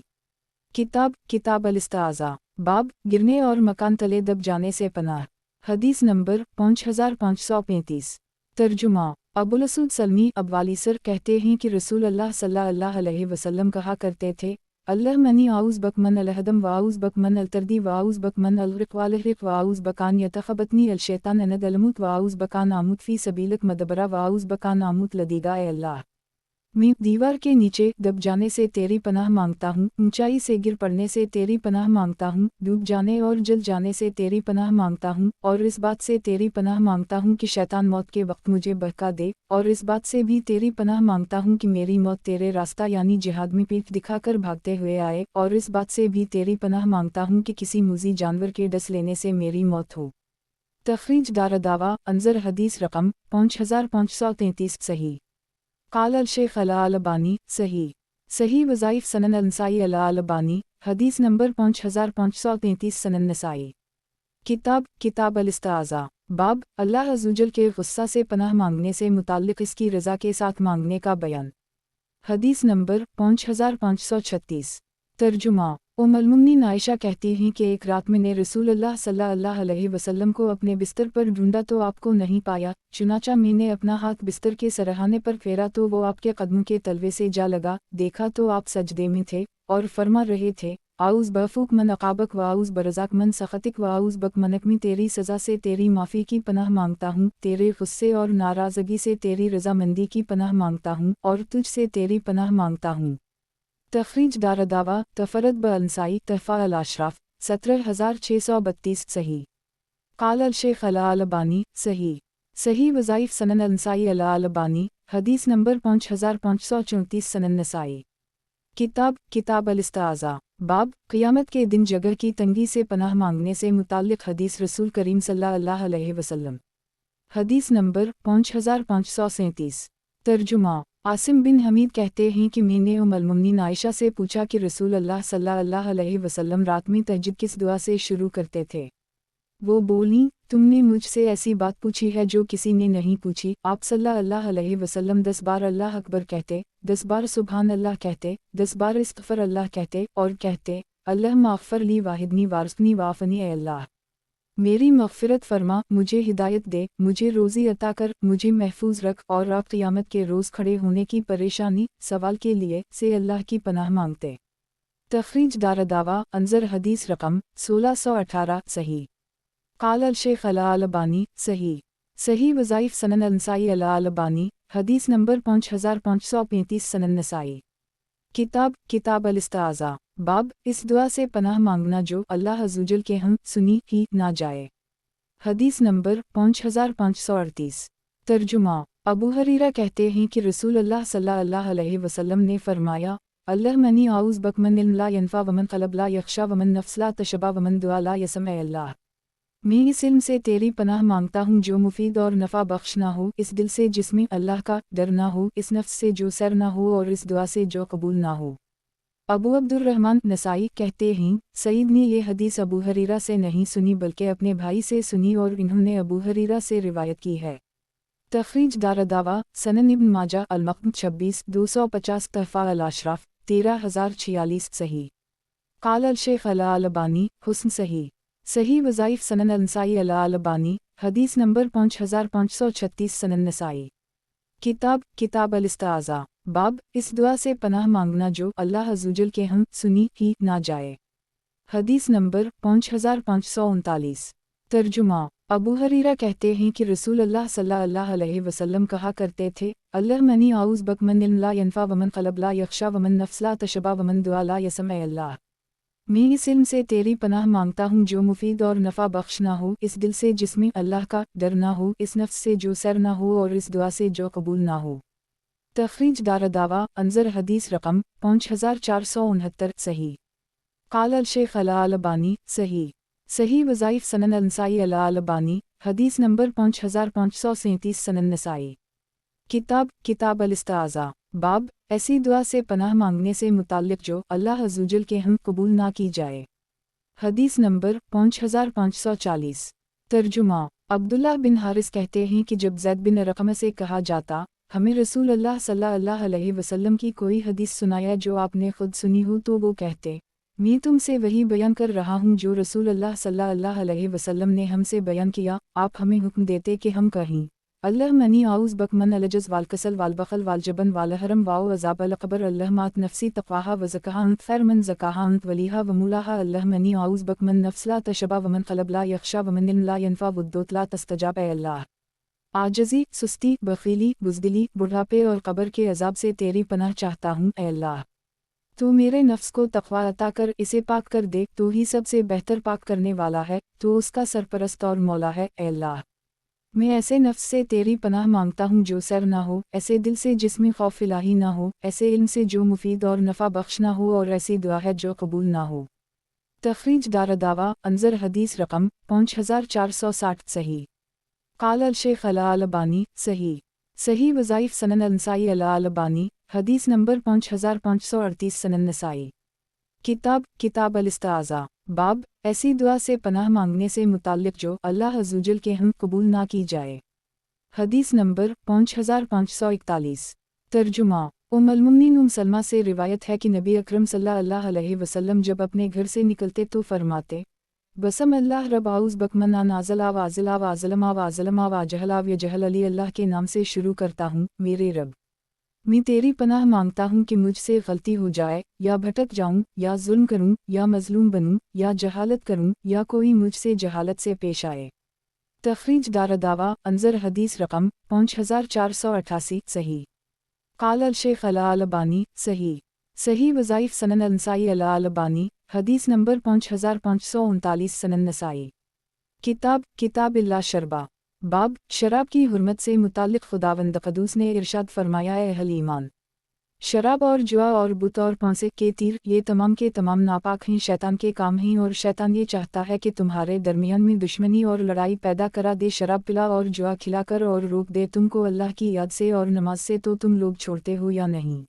किताब अल-इस्ताज़ा बाब गिरने और मकान तले दब जाने से पनाह। हदीस नंबर 5535। तर्जुमा अबुल असूद सलमी अबवाली सर कहते हैं कि रसूल अल्लाह सल्लल्लाहु अलैहि वसल्लम कहा करते थे, अल्लाह मनी आउज़ बकमन अलहदम वाउज़ बकमन अलतर्दी वाउज़ बकमन अलरिक वालहरिक वाउज़ बकान यतखबतनी अलशैतान अनदलमुत वाउज़ बकान आमुत फ़ी सबीलक मदबरा वाउज़ बकान आमुत लदीगा। ए अल्लाह मैं दीवार के नीचे दब जाने से तेरी पनाह मांगता हूँ, ऊंचाई से गिर पड़ने से तेरी पनाह मांगता हूँ, डूब जाने और जल जाने से तेरी पनाह मांगता हूँ, और इस बात से तेरी पनाह मांगता हूँ कि शैतान मौत के वक्त मुझे बहका दे, और इस बात से भी तेरी पनाह मांगता हूँ कि मेरी मौत तेरे रास्ता यानी जिहाद में पीठ दिखाकर भागते हुए आए, और इस बात से भी तेरी पनाह मांगता हूँ कि किसी मूज़ी जानवर के डस लेने से मेरी मौत हो। तखरीज दारदावा अंजर हदीस रकम 5533 सही। क़ाल अल शेख अल अलबानी सही। सही वज़ाइफ सनन अल-नसाई अल अलबानी हदीस नंबर 5533 सनन नसाई। किताब अल-इस्ताज़ा बाब अल्लाह अज़्ज़वजल के गुस्सा से पनाह मांगने से मुताल्लिक़ इसकी रज़ा के साथ मांगने का बयान। हदीस नंबर 5536। तर्जुमा उम्मुल-मोमिनीन आयशा कहती हैं कि एक रात मैंने रसूलुल्लाह सल्लल्लाहु अलैहि वसल्लम को अपने बिस्तर पर ढूंढा तो आपको नहीं पाया, चुनाचा मैंने अपना हाथ बिस्तर के सरहाने पर फेरा तो वो आपके कदमों के तलवे से जा लगा, देखा तो आप सजदे में थे और फरमा रहे थे, आउज़ बफ़ूक मन अक़ाबक व आउज़ बरज़ाक मन सख़तिक व आउज़ बक मनक में तेरी सज़ा से तेरी माफ़ी की पनाह मांगता हूँ, तेरे गुस्से और नाराज़गी से तेरी रज़ामंदी की पनाह मांगता हूँ और तुझ से तेरी पनाह मांगता हूँ। तखरीज दारदावा तफरद ब-अल-नसाई तहफ़ा अल-अशराफ 17632 सही। क़ाल अल शेख अल अलबानी सही। सही वज़ाइफ सनन अल-नसाई अल अलबानी हदीस नंबर 5534 सनन नसाई। किताब अल-इस्ताज़ा बाब क़ियामत के दिन जगह की तंगी से पनाह मांगने से मुताल्लिक़ हदीस रसूल करीम सल्लल्लाहु अलैहि वसल्लम। हदीस नंबर 5537। तर्जुमा आसिम बिन हमीद कहते हैं कि मैंने उम्मुल मोमिनीन आयशा से पूछा कि रसूल अल्लाह सल्लल्लाहु अलैहि वसल्लम रात में तहज्जुद किस दुआ से शुरू करते थे। वो बोली, तुमने मुझसे ऐसी बात पूछी है जो किसी ने नहीं पूछी। आप सल्लल्लाहु अलैहि वसल्लम 10 बार अल्लाह अकबर कहते, 10 बार सुभान अल्लाह कहते, 10 बार इस्तग़फ़ार अल्लाह कहते और कहते, अल्लाह माग़फ़िर ली वाहिदनी वारज़क़नी वाफ़नी, ए अल्लाह मेरी मग़फ़िरत फरमा, मुझे हिदायत दे, मुझे रोज़ी अता कर, मुझे महफूज रख और आप क़यामत के रोज़ खड़े होने की परेशानी सवाल के लिए से अल्लाह की पनाह मांगते। तख़रीज दारदावा अंज़र हदीस रकम 1618 सही। क़ाल अल-शेख़ अल-अलबानी सही। सही वज़ाइफ़ सनन अल-नसाई अल-अलबानी हदीस नंबर 5535 सनन नसाई। किताब अल-इस्तिआज़ा बाब इस दुआ से पनाह मांगना जो अल्लाह अज़्ज़वजल के हम सुनी ही ना जाए। हदीस नंबर 5538। तर्जुमा अबू हरीरा कहते हैं कि रसूल अल्लाह सल्लल्लाहु अलैहि वसल्लम ने फरमाया, अल्लाह मनी आउज़ बक मन इल्म ला यनफ़ा वमन क़ल्ब ला यख़शा वमन नफ़्स ला तशबा वमन दुआ ला यसम, अल्लाह मैं इस इल्म से तेरी पनाह मांगता हूँ जो मुफीद और नफ़ा बख्श ना हो, इस दिल से जिसमें अल्लाह का डर ना हो, इस नफ्स से जो सर ना हो और इस दुआ से जो कबूल ना हो। अबू अब्दुर्रहमान नसाई कहते हैं, सईद ने ये हदीस अबू हरीरा से नहीं सुनी बल्कि अपने भाई से सुनी और इन्होंने अबू हरीरा से रिवायत की है। तख़रीज दारदावा सनन इब्न माजा अल-मक़्म 26 250 तहफ़ा अल-अशराफ़ 13046 सही। क़ाल अल-शेख़ अल-अलबानी हुस्न सही। सही वज़ाइफ़ सनन अल-नसाई अल-अलबानी हदीस नंबर 5536 सनन नसाई। किताब अल-इस्तिआज़ा बाब इस दुआ से पनाह मांगना जो अल्लाह अज़्ज़वजल के हम सुनी ही ना जाए। हदीस नंबर 5539। तर्जुमा अबू हरीरा कहते हैं कि रसूल अल्लाह सल्लल्लाहु अलैहि वसल्लम कहा करते थे, अल्लाह मनी आउज़ बक मन इल्म ला यनफ़ा वमन क़ल्ब ला यख़शा वमन नफ़्स ला तशबा वमन दुआ ला यसम, अल्लाह मैं इस इल्म से तेरी पनाह मांगता हूँ जो मुफीद और नफ़ा बख्श ना हो, इस दिल से जिसमें अल्लाह का डर ना हो, इस नफ्स से जो सर ना हो और इस दुआ से जो कबूल ना हो। तख़रीज दारदावा अंज़र हदीस रकम 5469 सही। क़ाल अल-शेख़ अल-अलबानी सही। सही वज़ाइफ़ सनन अल-नसाई अल-अलबानी हदीस नंबर 5537 सनन नसाई। किताब अल-इस्तिआज़ा बाब ऐसी दुआ से पनाह मांगने से मुताल्लिक़ जो अल्लाह अज़्ज़वजल के हम कबूल ना की जाए। हदीस नंबर 5540। तर्जुमा अब्दुल्लाह बिन हारिस कहते हैं कि जब ज़ैद बिन अरक़म से कहा जाता, हमें रसूल अल्लाह सल्लल्लाहु अलैहि वसल्लम की कोई हदीस सुनाया जो आपने खुद सुनी हो, तो वो कहते, मैं तुमसे वही बयान कर रहा हूँ जो रसूल अल्लाह सल्लल्लाहु अलैहि वसल्लम ने हमसे बयान किया। आप हमें हुक्म देते कि हम कहें, अल्लाह मनी आउज़ बक मन अलजज़ वालकसल वालबखल वालजबन वालहरम वाओ अज़ाब अलक़बर अल्लाह मात नफ़सी तक़वाहा व ज़काहा अंत खैर मन ज़काहा अंत वलीहा व मूलाहा अल्लाह मनी आउज़ बक मन नफ़्स ला तशबा वमन क़ल्ब ला यख़शा वमन इल्म ला यनफ़ा वद्दोत ला तस्तजाब, अल्लाह आजज़ी सुस्ती बख़ीली बुज़दिली बुढ़ापे और कब्र के अज़ाब से तेरी पनाह चाहता हूँ, अल्लाह तो मेरे नफ्स को तक़वा अता कर, इसे पाक कर दे, तो ही सबसे बेहतर पाक करने वाला है, तो उसका सरपरस्त और मौला है। अल्लाह मैं ऐसे नफ्स से तेरी पनाह मांगता हूँ जो सर ना हो, ऐसे दिल से जिसमें खौफ इलाही ना हो, ऐसे इल्म से जो मुफीद और नफ़ा बख्श ना हो और ऐसी दुआ है जो कबूल ना हो। तख़रीज दारदावा अंज़र हदीस रकम 5460 सही। क़ाल अल-शेख़ अल-अलबानी सही। सही वज़ाइफ़ सनन अल-नसाई अल-अलबानी हदीस नंबर 5538 सनन नसाई। किताब अल-इस्तिआज़ा बाब ऐसी दुआ से पनाह मांगने से मुताल्लिक़ जो अल्लाह अज़्ज़वजल के हम कबूल ना की जाए। हदीस नंबर 5541। तर्जुमा उम्मुल मोमिनीन सलमा से रिवायत है कि नबी अकरम सल्लल्लाहु अलैहि वसल्लम जब अपने घर से निकलते तो फरमाते, बसम अल्लाह रब आउज़ बकमना नाज़ला वाज़ला वाज़लमा वाज़लमा वाजहला यजहल अली, अल्लाह के नाम से शुरू करता हूँ, मेरे रब मैं तेरी पनाह मांगता हूँ कि मुझसे गलती हो जाए, या भटक जाऊँ, या जुल्म करूँ, या मजलूम बनूँ, या जहालत करूँ, या कोई मुझसे जहालत से पेश आए। तख़रीज दारदावा अंज़र हदीस रकम 5488 सही। क़ाल अल-शेख़ अल-अलबानी सही। सही वज़ाइफ़ सनन अल-नसाई अल-अलबानी हदीस नंबर 5539 सनन नसाई। किताब इल्ला शरबा बाब शराब की हुर्मत से मुताल्लिक़ खुदावंद क़ुद्दूस ने इरशाद फरमाया, ए अहल ईमान शराब और जुआ और बुत और पौंसे के तीर ये तमाम के तमाम नापाक हैं, शैतान के काम हैं, और शैतान ये चाहता है कि तुम्हारे दरमियान में दुश्मनी और लड़ाई पैदा करा दे। शराब पिला और जुआ खिलाकर और रोक दे तुमको अल्लाह की याद से और नमाज से, तो तुम लोग छोड़ते हो या नहीं।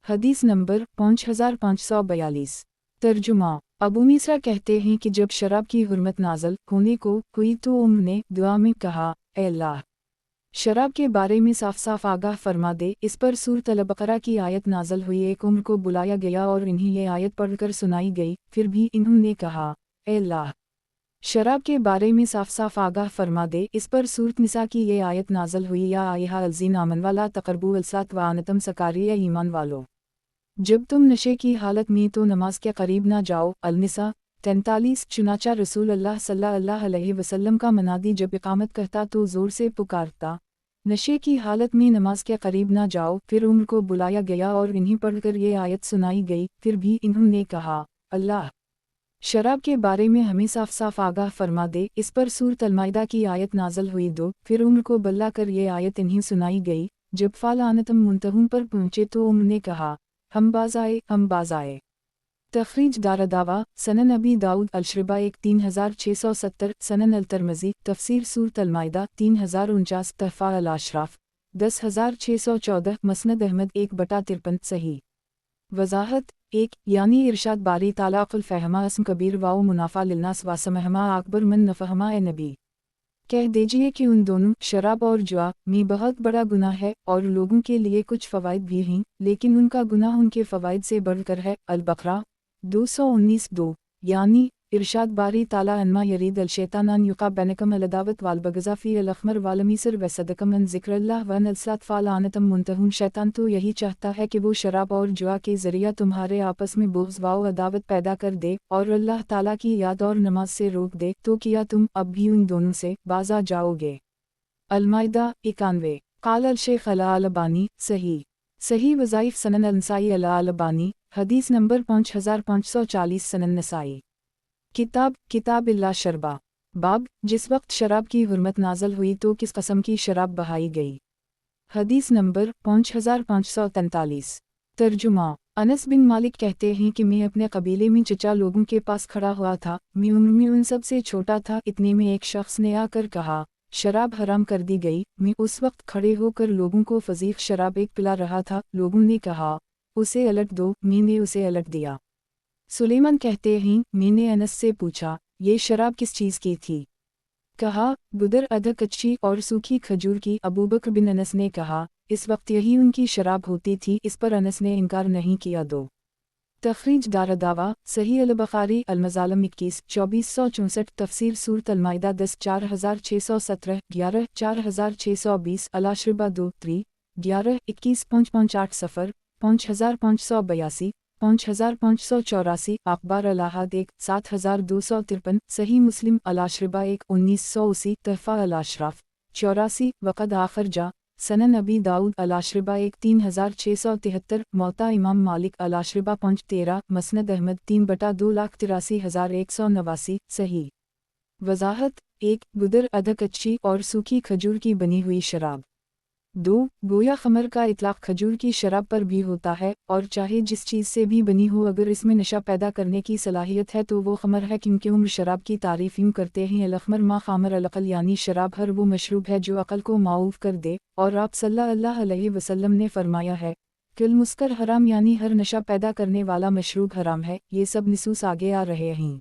हदीस नंबर 5542। तर्जुमा। अबू मूसा कहते हैं कि जब शराब की हुर्मत नाज़ल होने को हुई तो उम्र ने दुआ में कहा, ऐ अल्लाह, शराब के बारे में साफ साफ आगाह फरमा दे। इस पर सूरत अल-बकरा की आयत नाज़ल हुई। एक उम्र को बुलाया गया और इन्हें ये आयत पढ़कर सुनाई गई, फिर भी इन्होंने कहा, ऐ अल्लाह, शराब के बारे में साफ साफ आगाह फरमा दे। इस पर सूरत निसा की ये आयत नाज़ल हुई, या आयहा अलजीन आमन वाला तकरबू अलसात व आनतम सकारी या ईमान वालो, जब तुम नशे की हालत में तो नमाज के करीब ना जाओ। अल-निसा 43। चुनाचा रसूल अल्लाह सल्लल्लाहु अलैहि वसल्लम का मनादी जब इकामत कहता तो ज़ोर से पुकारता, नशे की हालत में नमाज के करीब ना जाओ। फिर उम्र को बुलाया गया और इन्हीं पढ़कर ये आयत सुनाई गई, फिर भी इन्होंने कहा, अल्लाह, शराब के बारे में हमें साफ साफ आगाह फरमा दे। इस पर सूरत अल-माइदा की आयत नाज़ल हुई 2। फिर उम्र को बुला कर ये आयत इन्हीं सुनाई गई, जब फ़ालानतम मुंतहुन पर पहुँचे तो उम्र ने कहा, हम बाज आए। तखरीज दारदावा सनन अबी दाऊद अलशरबा 1 3670 सनन अल-तिरमिज़ी तफसीर सूरत अल-माइदा 3049 तहफ़ा अल-अशराफ 10614 मसनद अहमद 1/53 सही। वज़ाहत 1 यानी इरशाद बारी ताला क़ुल फ़हमा अस्म कबीर वाओ मुनाफ़ा लिलनास वासमहमा अकबर मन नफ़हमा ए नबी, कह दीजिए कि उन दोनों शराब और जुआ में बहुत बड़ा गुनाह है और लोगों के लिए कुछ फ़वाइद भी हैं, लेकिन उनका गुनाह उनके फ़वाइद से बढ़कर है। अल-बकरा 219-2 यानी इरशाद बारी ताला अन्मा यरीद अल-शैतान युका बैनकम अल-अदावत वाल-बग़ज़ा फ़ी अल-अख़मर वाल-मीसर व सदकम अन ज़िक्रिल्लाह व अल-सलात फ़ालानतम मुंतहुन, शैतान तो यही चाहता है कि वो शराब और जुआ के ज़रिया तुम्हारे आपस में बुग़्ज़ व अदावत पैदा कर दे और अल्लाह ताला की याद और नमाज से रोक दे, तो क्या तुम अब भी उन दोनों से बाज़ आ जाओगे। अल-माइदा 91। क़ाल अल-शेख़ अल-अलबानी सही वज़ाइफ़ सनन अल-नसाई अल-अलबानी हदीस नंबर 5540 सनन नसाई। किताब इल्ला शरबा। बाब जिस वक्त शराब की हुर्मत नाज़ल हुई तो किस कस्म की शराब बहाई गई। हदीस नंबर 5543। तर्जुमा। अनस बिन मालिक कहते हैं कि मैं अपने कबीले में चचा लोगों के पास खड़ा हुआ था, मैं उम्र में उन सब से छोटा था। इतने में एक शख्स ने आकर कहा, शराब हराम कर दी गई। मैं उस वक्त खड़े होकर लोगों को फजीक शराब एक पिला रहा था। लोगों ने कहा, उसे अलट दो। मैंने उसे अलट दिया। सुलेमान कहते हैं, मैंने अनस से पूछा, ये शराब किस चीज़ की थी। कहा, गुदर अध कच्ची और सूखी खजूर की। अबू बकर बिन अनस ने कहा, इस वक्त यही उनकी शराब होती थी। इस पर अनस ने इनकार नहीं किया। 2 तखरीज दारदावा सही अल-बुखारी अल-मज़ालिम 21 2464 तफसीर सूरत अल-माइदा 10 4617 11 4620 अल-अशरबा 2 3 11 21 558 सफ़र 5582 5584 अखबार अल-अहद 1 7253 सही मुस्लिम अल-अशरबा 1 1980 तहफ़ा अल-अशराफ 84 वक़द आखिर जा सनन अबी दाऊद अल-अशरबा 1 3673 मौता इमाम मालिक अल-अशरबा 513 मसनद अहमद 3/2,83,189 सही। वज़ाहत 1 गुदर अध कच्ची और सूखी खजूर की बनी हुई शराब। 2 गोया खमर का इतलाक़ खजूर की शराब पर भी होता है, और चाहे जिस चीज़ से भी बनी हो, अगर इसमें नशा पैदा करने की सलाहियत है तो वो खमर है, क्योंकि उम्र शराब की तारीफ़ यूँ करते हैं, अल-अख़मर मा ख़ामर अल-अक़ल, यानी शराब हर वो मशरूब है जो अक़ल को माऊफ़ कर दे। और आप सल्लल्लाहु अलैहि वसल्लम ने फरमाया है, कुल मुस्कर हराम, यानी हर नशा पैदा करने वाला मशरूब हराम है। ये सब निसूस आगे आ रहे हैं।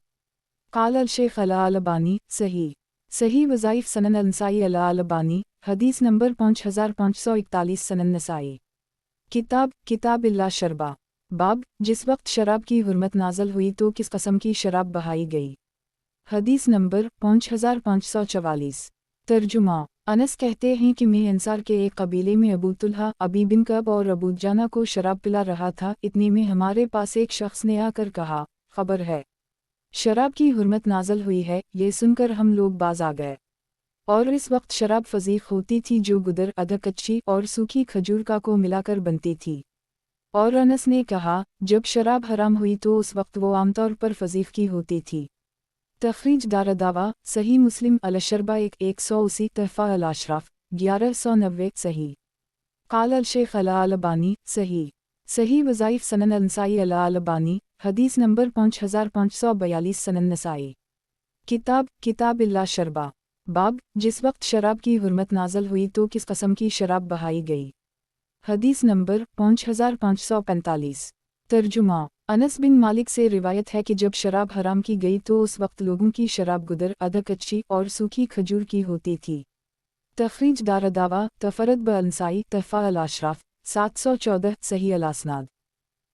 क़ाल अल-शेख़ अल-अलबानी सही वज़ाइफ़ सनन अल-नसाई अल-अलबानी हदीस नंबर 5541 सनन नसाई। किताब इल्ला शरबा। बाब जिस वक्त शराब की हुर्मत नाज़ल हुई तो किस कस्म की शराब बहाई गई। हदीस नंबर 5544। तर्जुमा। अनस कहते हैं कि मैं अंसार के एक कबीले में अबू तुल्हा, अबी बिन कब और अबू जाना को शराब पिला रहा था। इतने में हमारे पास एक शख्स ने आकर कहा, खबर है, शराब की हुर्मत नाज़ल हुई है। ये सुनकर हम लोग बाज आ गए। और इस वक्त शराब फजीक होती थी जो गुदर अध कच्ची और सूखी खजूर का को मिलाकर बनती थी। और अनस ने कहा, जब शराब हराम हुई तो उस वक्त वो आमतौर पर फजीक की होती थी। तखरीज दारदावा सही मुस्लिम अल-शरबा 180 तहफ़ा अल-अशराफ 1190 सही। क़ाल अल-शेख़ अल-अलबानी सही वज़ाइफ सनन अल-नसाई अल-अलबानी, हदीस नंबर 5542 सनन नसाई। किताब इल्ला शरबा। बाब, जिस वक्त शराब की हुर्मत नाज़ल हुई तो किस कस्म की शराब बहाई गई। हदीस नंबर 5545। तर्जुमा। अनस बिन मालिक से रिवायत है कि जब शराब हराम की गई तो उस वक्त लोगों की शराब गुदर, अदक अच्छी और सूखी खजूर की होती थी। तखरीज दारदावा, तफरद ब-अल-नसाई, तहफ़ा अल-अशराफ, 714, सही अल-असनाद।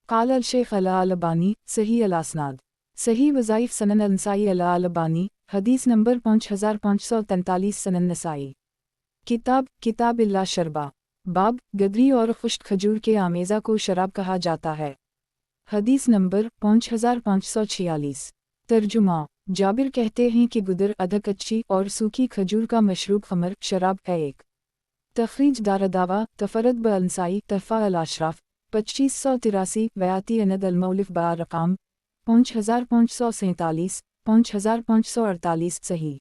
क़ाल अल-शेख अल-अलबानी, सही अल-असनाद। सही वज़ाइफ सनन अल-नसाई अल-अलबानी, हदीस नंबर 5543 सनन नसाई। किताब इल्ला शरबा। बाब, गदरी और खुश्क खजूर के आमेज़ा को शराब कहा जाता है। हदीस नंबर 5546। तर्जुमा। जाबिर कहते हैं कि गुदर, अदक अच्छी और सूखी खजूर का मशरूब खमर, शराब है एक। तखरीज दारदावा, तफरद ब-अल-नसाई, तहफ़ा अल-अशराफ, 2583, वयाती अनद अल-मौलिफ बा-रक़ाम 5547, 5548, सही।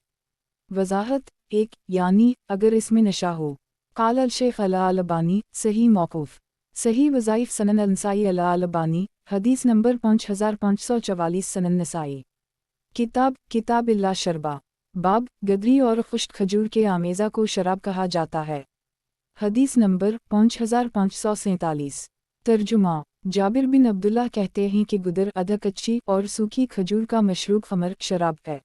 वज़ाहत। 1, यानी अगर इसमें नशा हो। क़ाल अल-शेख अल-अलबानी, सही मौक़ूफ़। सही वज़ाइफ सनन अल-नसाई अल-अलबानी, हदीस नंबर 5544 सनन नसाई। किताब इल्ला शरबा। बाब, गदरी और खुश्क खजूर के आमेज़ा को शराब कहा जाता है। हदीस नंबर 5547। तर्जुमा। जाबिर बिन अब्दुल्लाह कहते हैं कि गुदर, अदक अच्छी और सूखी खजूर का मशरूब खमर, शराब है।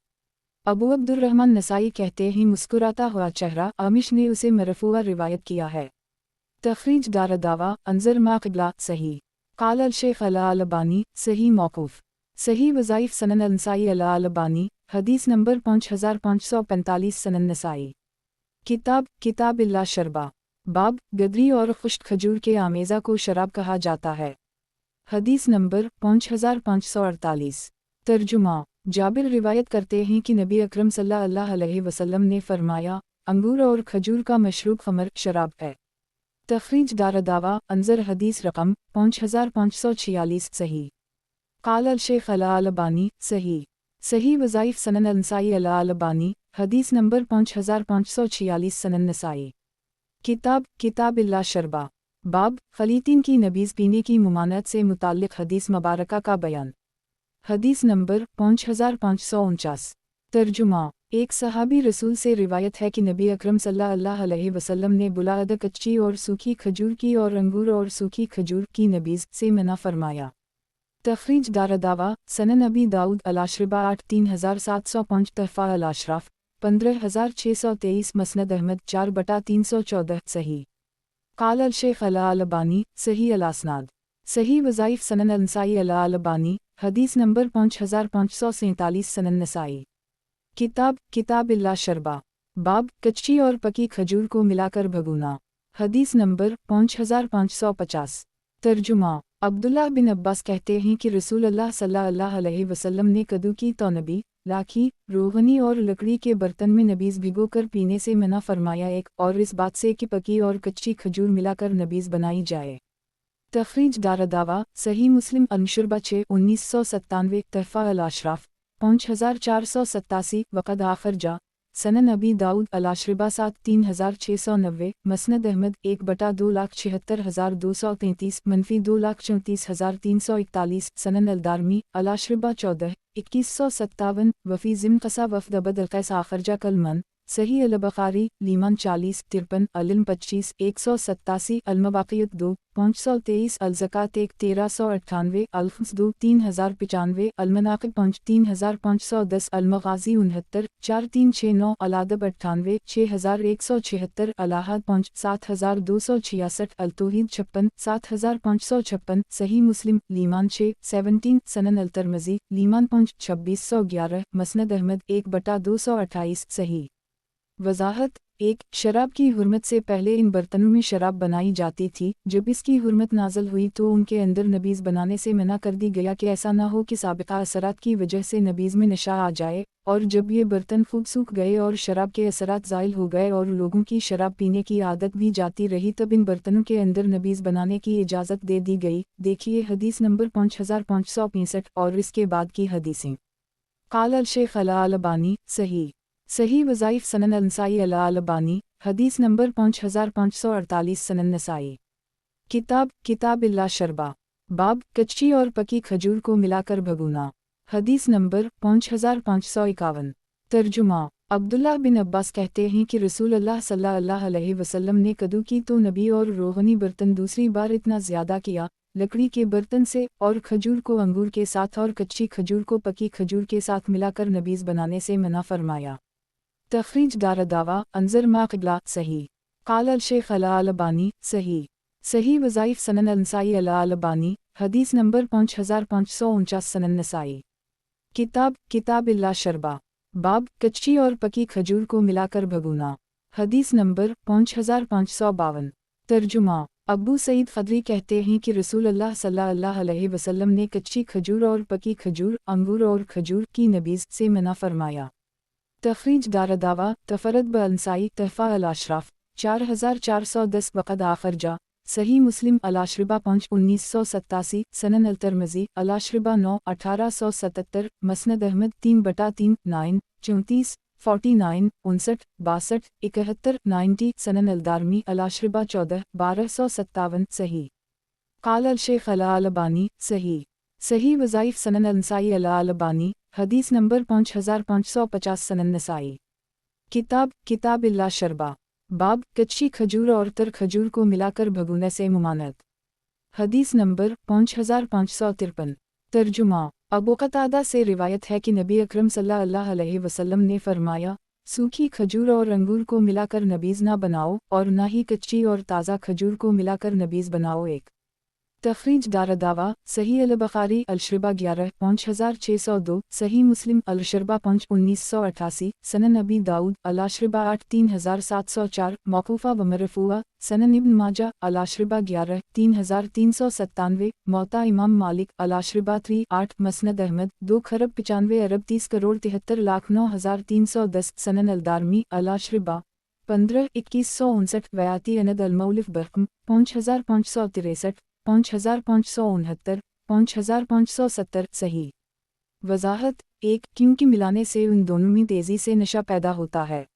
अबू अब्दुर्रहमान नसाई कहते हैं मुस्कुराता हुआ चेहरा, आमिश ने उसे मरफूआ रिवायत किया है। तखरीज दारदावा, अंजर मा क़िबला, सही। क़ाल अल-शेख अल-अलबानी, सही मौक़ूफ़। सही वज़ाइफ सनन अल-नसाई अल-अलबानी, हदीस नंबर 5545 सनन नसाई। किताब इल्ला शरबा। बाब, गदरी और खुश्क खजूर के आमेज़ा को शराब कहा जाता है। हदीस नंबर 5548। तर्जुमा। जाबिर रिवायत करते हैं कि नबी अकरम सल्लल्लाहु अलैहि वसल्लम ने फरमाया, अंगूर और खजूर का मशरूब खमर, शराब है। तखरीज दारदावा, अंजर हदीस रकम 5546, सही। क़ाल अल-शेख अल-अलबानी, सही। सही वज़ाइफ सनन अल-नसाई अल-अलबानी, हदीस नंबर 5546 सनन नसाई। किताब इल्ला शरबा। बाब, खलीतीन की नबीज़ पीने की मुमानत से मुताल्लिक़ हदीस मुबारका का बयान। हदीस नंबर 5549। तर्जुमा। एक सहाबी रसूल से रिवायत है कि नबी अकरम सल्लल्लाहु अलैहि वसल्लम ने बुलाअद कच्ची और सूखी खजूर की और अंगूर और सूखी खजूर की नबीज़ से मना फरमाया। तखरीज दारदावा, सनन अबी दाऊद अल-अशरबा 83705, तहफ़ा अल-अशराफ 15623, मसनद अहमद 4/314, सही। क़ाल अल-शेख अल-अलबानी, सही अल-असनाद। सही वज़ाइफ सनन अल-नसाई अल-अलबानी, हदीस नंबर 5547 सनन नसाई। किताब इल्ला शरबा। बाब, कच्ची और पकी खजूर को मिलाकर भगोना। हदीस नंबर 5550। तर्जुमा। अब्दुल्लाह बिन अब्बास कहते हैं कि रसूलुल्लाह सल्लल्लाहु अलैहि वसल्लम ने कद्दू की तौनबी, लाखी, रोगनी और लकड़ी के बर्तन में नबीज़ भिगोकर पीने से मना फरमाया, एक और इस बात से कि पकी और कच्ची खजूर मिलाकर नबीज़ बनाई जाए। तखरीज दारदावा, सही मुस्लिम अल-शुरबा 6/1997, तहफ़ा अल-अशराफ 5487, वक़द आखिर जा, सनन अबी दाऊद अल-अशरबा 73690, मसनद अहमद 1/2,76,233, मनफी 2,34,341, सनन अल-दारमी अल-अशरबा 14/2157, वफ़ी ज़िम क़सा वफ़द अबद अल-क़ैस आखिरजा कलमन, सही अल-बख़ारी, लीमान 40-53, अल-इल्म 25, 187, अल-मवाक़ियत 2, 523, अल-ज़कात 1, 1398, अल-ख़ुम्स 2, 3095, अल-मनाक़िब 5, 3510, अल-मग़ाज़ी 69, 4369, अल-अदब 98, 6176, अल-अहद 5, 7266, अल-तौहीद 56, 7556, सही मुस्लिम, लीमान 6, 17, सनन अल-तिरमिज़ी, लीमान 5, 2611, मसनद अहमद 1/228, सही। वज़ाहत। 1, शराब की हुर्मत से पहले इन बर्तनों में शराब बनाई जाती थी। जब इसकी हुर्मत नाज़ल हुई तो उनके अंदर नबीज़ बनाने से मना कर दी गया कि ऐसा न हो कि साबिक़ा असरात की वजह से नबीज़ में नशा आ जाए, और जब ये बर्तन खूब सूख गए और शराब के असरात ज़ाइल हो गए और लोगों की शराब पीने की आदत भी जाती रही, तब इन बर्तनों के अंदर नबीज़ बनाने की इजाज़त दे दी गई। देखिए हदीस नंबर 5565 और इसके बाद की हदीसें। क़ाल अल-शेख अल-अलबानी, सही। सही वज़ाइफ सनन अल-नसाई अल-अलबानी, हदीस नंबर 5548 सनन नसाई। किताब इल्ला शरबा। बाब कच्ची और पकी खजूर को मिलाकर भगोना। हदीस नंबर 5551। तर्जुमा। अब्दुल्ला बिन अब्बास कहते हैं कि रसूल अल्लाह सल्लल्लाहु अलैहि वसल्लम ने कद्दू की तो नबी और रोगनी बर्तन दूसरी बार इतना ज़्यादा किया, लकड़ी के बर्तन से और खजूर को अंगूर के साथ और कच्ची खजूर को पकी खजूर के साथ मिलाकर नबीज़ बनाने से मना फरमाया। तखरीज दारदावा अंजर माक़िबला सही। क़ाल अल-शेख अल-अलबानी सही। सही वज़ाइफ सनन अल-नसाई अल-अलबानी हदीस नंबर 5549 सनन नसाई। किताब इल्ला शरबा। बाब कच्ची और पकी खजूर को मिलाकर भगोना। हदीस नंबर 5552। तर्जुमा। अबू सईद ख़दरी कहते हैं कि रसूल अल्लाह सल्लल्लाहु अलैहि वसल्लम ने कच्ची खजूर और पकी खजूर, अंगूर और खजूर की नबीज़ से मना फरमाया। तखरीज दारदावा तफरद ब-अनसाई तहफ़ा अल-अशराफ 4410 वक़द आखर जा। सही मुस्लिम अल-अशरिबा 1987 सनन अल-तिरमिज़ी अल-अशरिबा 9 1877 मसनद अहमद 3/3 9 34 49 59 62 71 90 सनन अल-दारमी अल-अशरिबा 14 1257 सही। क़ाल अल-शेख अल-अलबानी सही। सही वज़ाइफ सनन अल-नसाई अल-अलबानी हदीस नंबर 5550 सनन नसाई। किताब इल्ला शरबा। बाब कच्ची खजूर और तर खजूर को मिलाकर भगोने से मुमानत। हदीस नंबर 5553। तर्जुमा। अबू क़तादा से रिवायत है कि नबी अकरम सल्लल्लाहु अलैहि वसल्लम ने फरमाया, सूखी खजूर और अंगूर को मिलाकर नबीज़ ना बनाओ और ना ही कच्ची और ताज़ा खजूर को मिलाकर नबीज़ बनाओ। एक तखरीज दारदावा सही अल-बुखारी अल-शरबा 11 5602 सही मुस्लिम अल-शरबा 1988 सनन अबी दाऊद अल-अशरबा 8 3704 मौकूफ़ा व मरफ़ूआ सनन इब्न माजा अल-अशरबा 11 3397 मौता इमाम मालिक अल-अशरबा 8 मसनद अहमद 2,95 अरब 30,73,09,310 सनन अल-दारमी अल-अशरबा 15-2159 वयाती अनद अल-मौलिफ बरक़म 5563 5569 5570 सही। वज़ाहत। एक क्योंकि मिलाने से उन दोनों में तेज़ी से नशा पैदा होता है।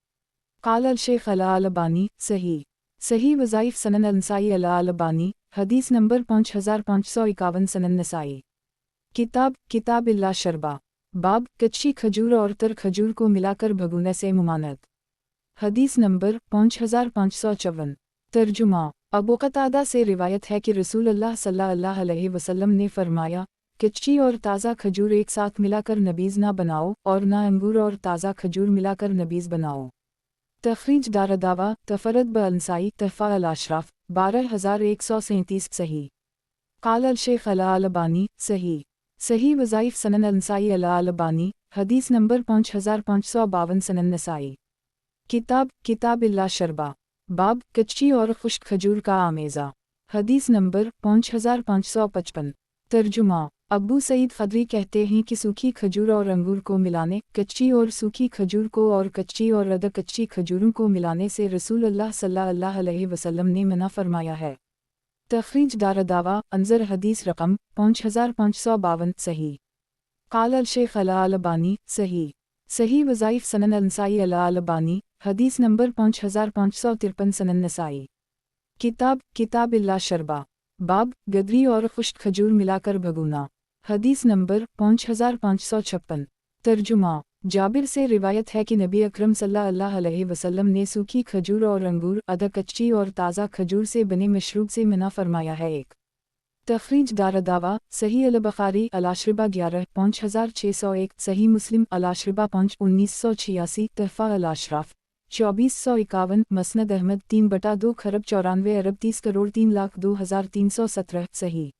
क़ाल अल-शेख अल-अलबानी सही। सही वज़ाइफ सनन अल-नसाई अल-अलबानी हदीस नंबर 5551 सनन नसाई। किताब इल्ला शरबा। बाब कच्ची खजूर और तर खजूर को मिलाकर भगोने से मुमानत। हदीस नंबर 5554। तर्जुमा। अबू क़तादा से रिवायत है कि रसूल अल्लाह सल्लल्लाहु अलैहि वसल्लम ने फरमाया, कच्ची और ताज़ा खजूर एक साथ मिलाकर नबीज़ ना बनाओ और ना अंगूर और ताज़ा खजूर मिलाकर नबीज़ बनाओ। तखरीज दारदावा तफरद ब-अनसाई तहफ़ा अल-अशराफ 12137 सही। क़ाल अल-शेख अल-अलबानी सही। सही वज़ाइफ सनन अल-नसाई अल-अलबानी हदीस नंबर 5552 सनन नसाई। किताब इल्ला शरबा। बाब कच्ची और खुश्क खजूर का आमेज़ा। हदीस नंबर 5555। तर्जुमा। अबू सईद ख़दरी कहते हैं कि सूखी खजूर और अंगूर को मिलाने, कच्ची और सूखी खजूर को और कच्ची और अध कच्ची खजूरों को मिलाने से रसूल अल्लाह सल्लल्लाहु अलैहि वसल्लम ने मना फरमाया है। तखरीज दारदावा अंजर हदीस रकम 5552 सही। क़ाल अल-शेख अल-अलबानी सही। सही वज़ाइफ सनन अल-नसाई अल-अलबानी हदीस नंबर 5553 सनन नसाई। किताब इल्ला शरबा। बाब गदरी और खुश्क खजूर मिलाकर भगोना। हदीस नंबर 5556। तर्जुमा। जाबिर से रिवायत है कि नबी अकरम सल्लल्लाहु अलैहि वसल्लम ने सूखी खजूर और अंगूर, अध कच्ची और ताज़ा खजूर से बने मशरूब से मना फरमाया है। एक तखरीज दारदावा सही अल-बुखारी अल-अशरबा 11 5601 सही मुस्लिम अल-अशरबा 1986 तहफ़ा अल-अशराफ 2451 मसनद अहमद 3/2 खरब 94 अरब 30,03,02,317 सही।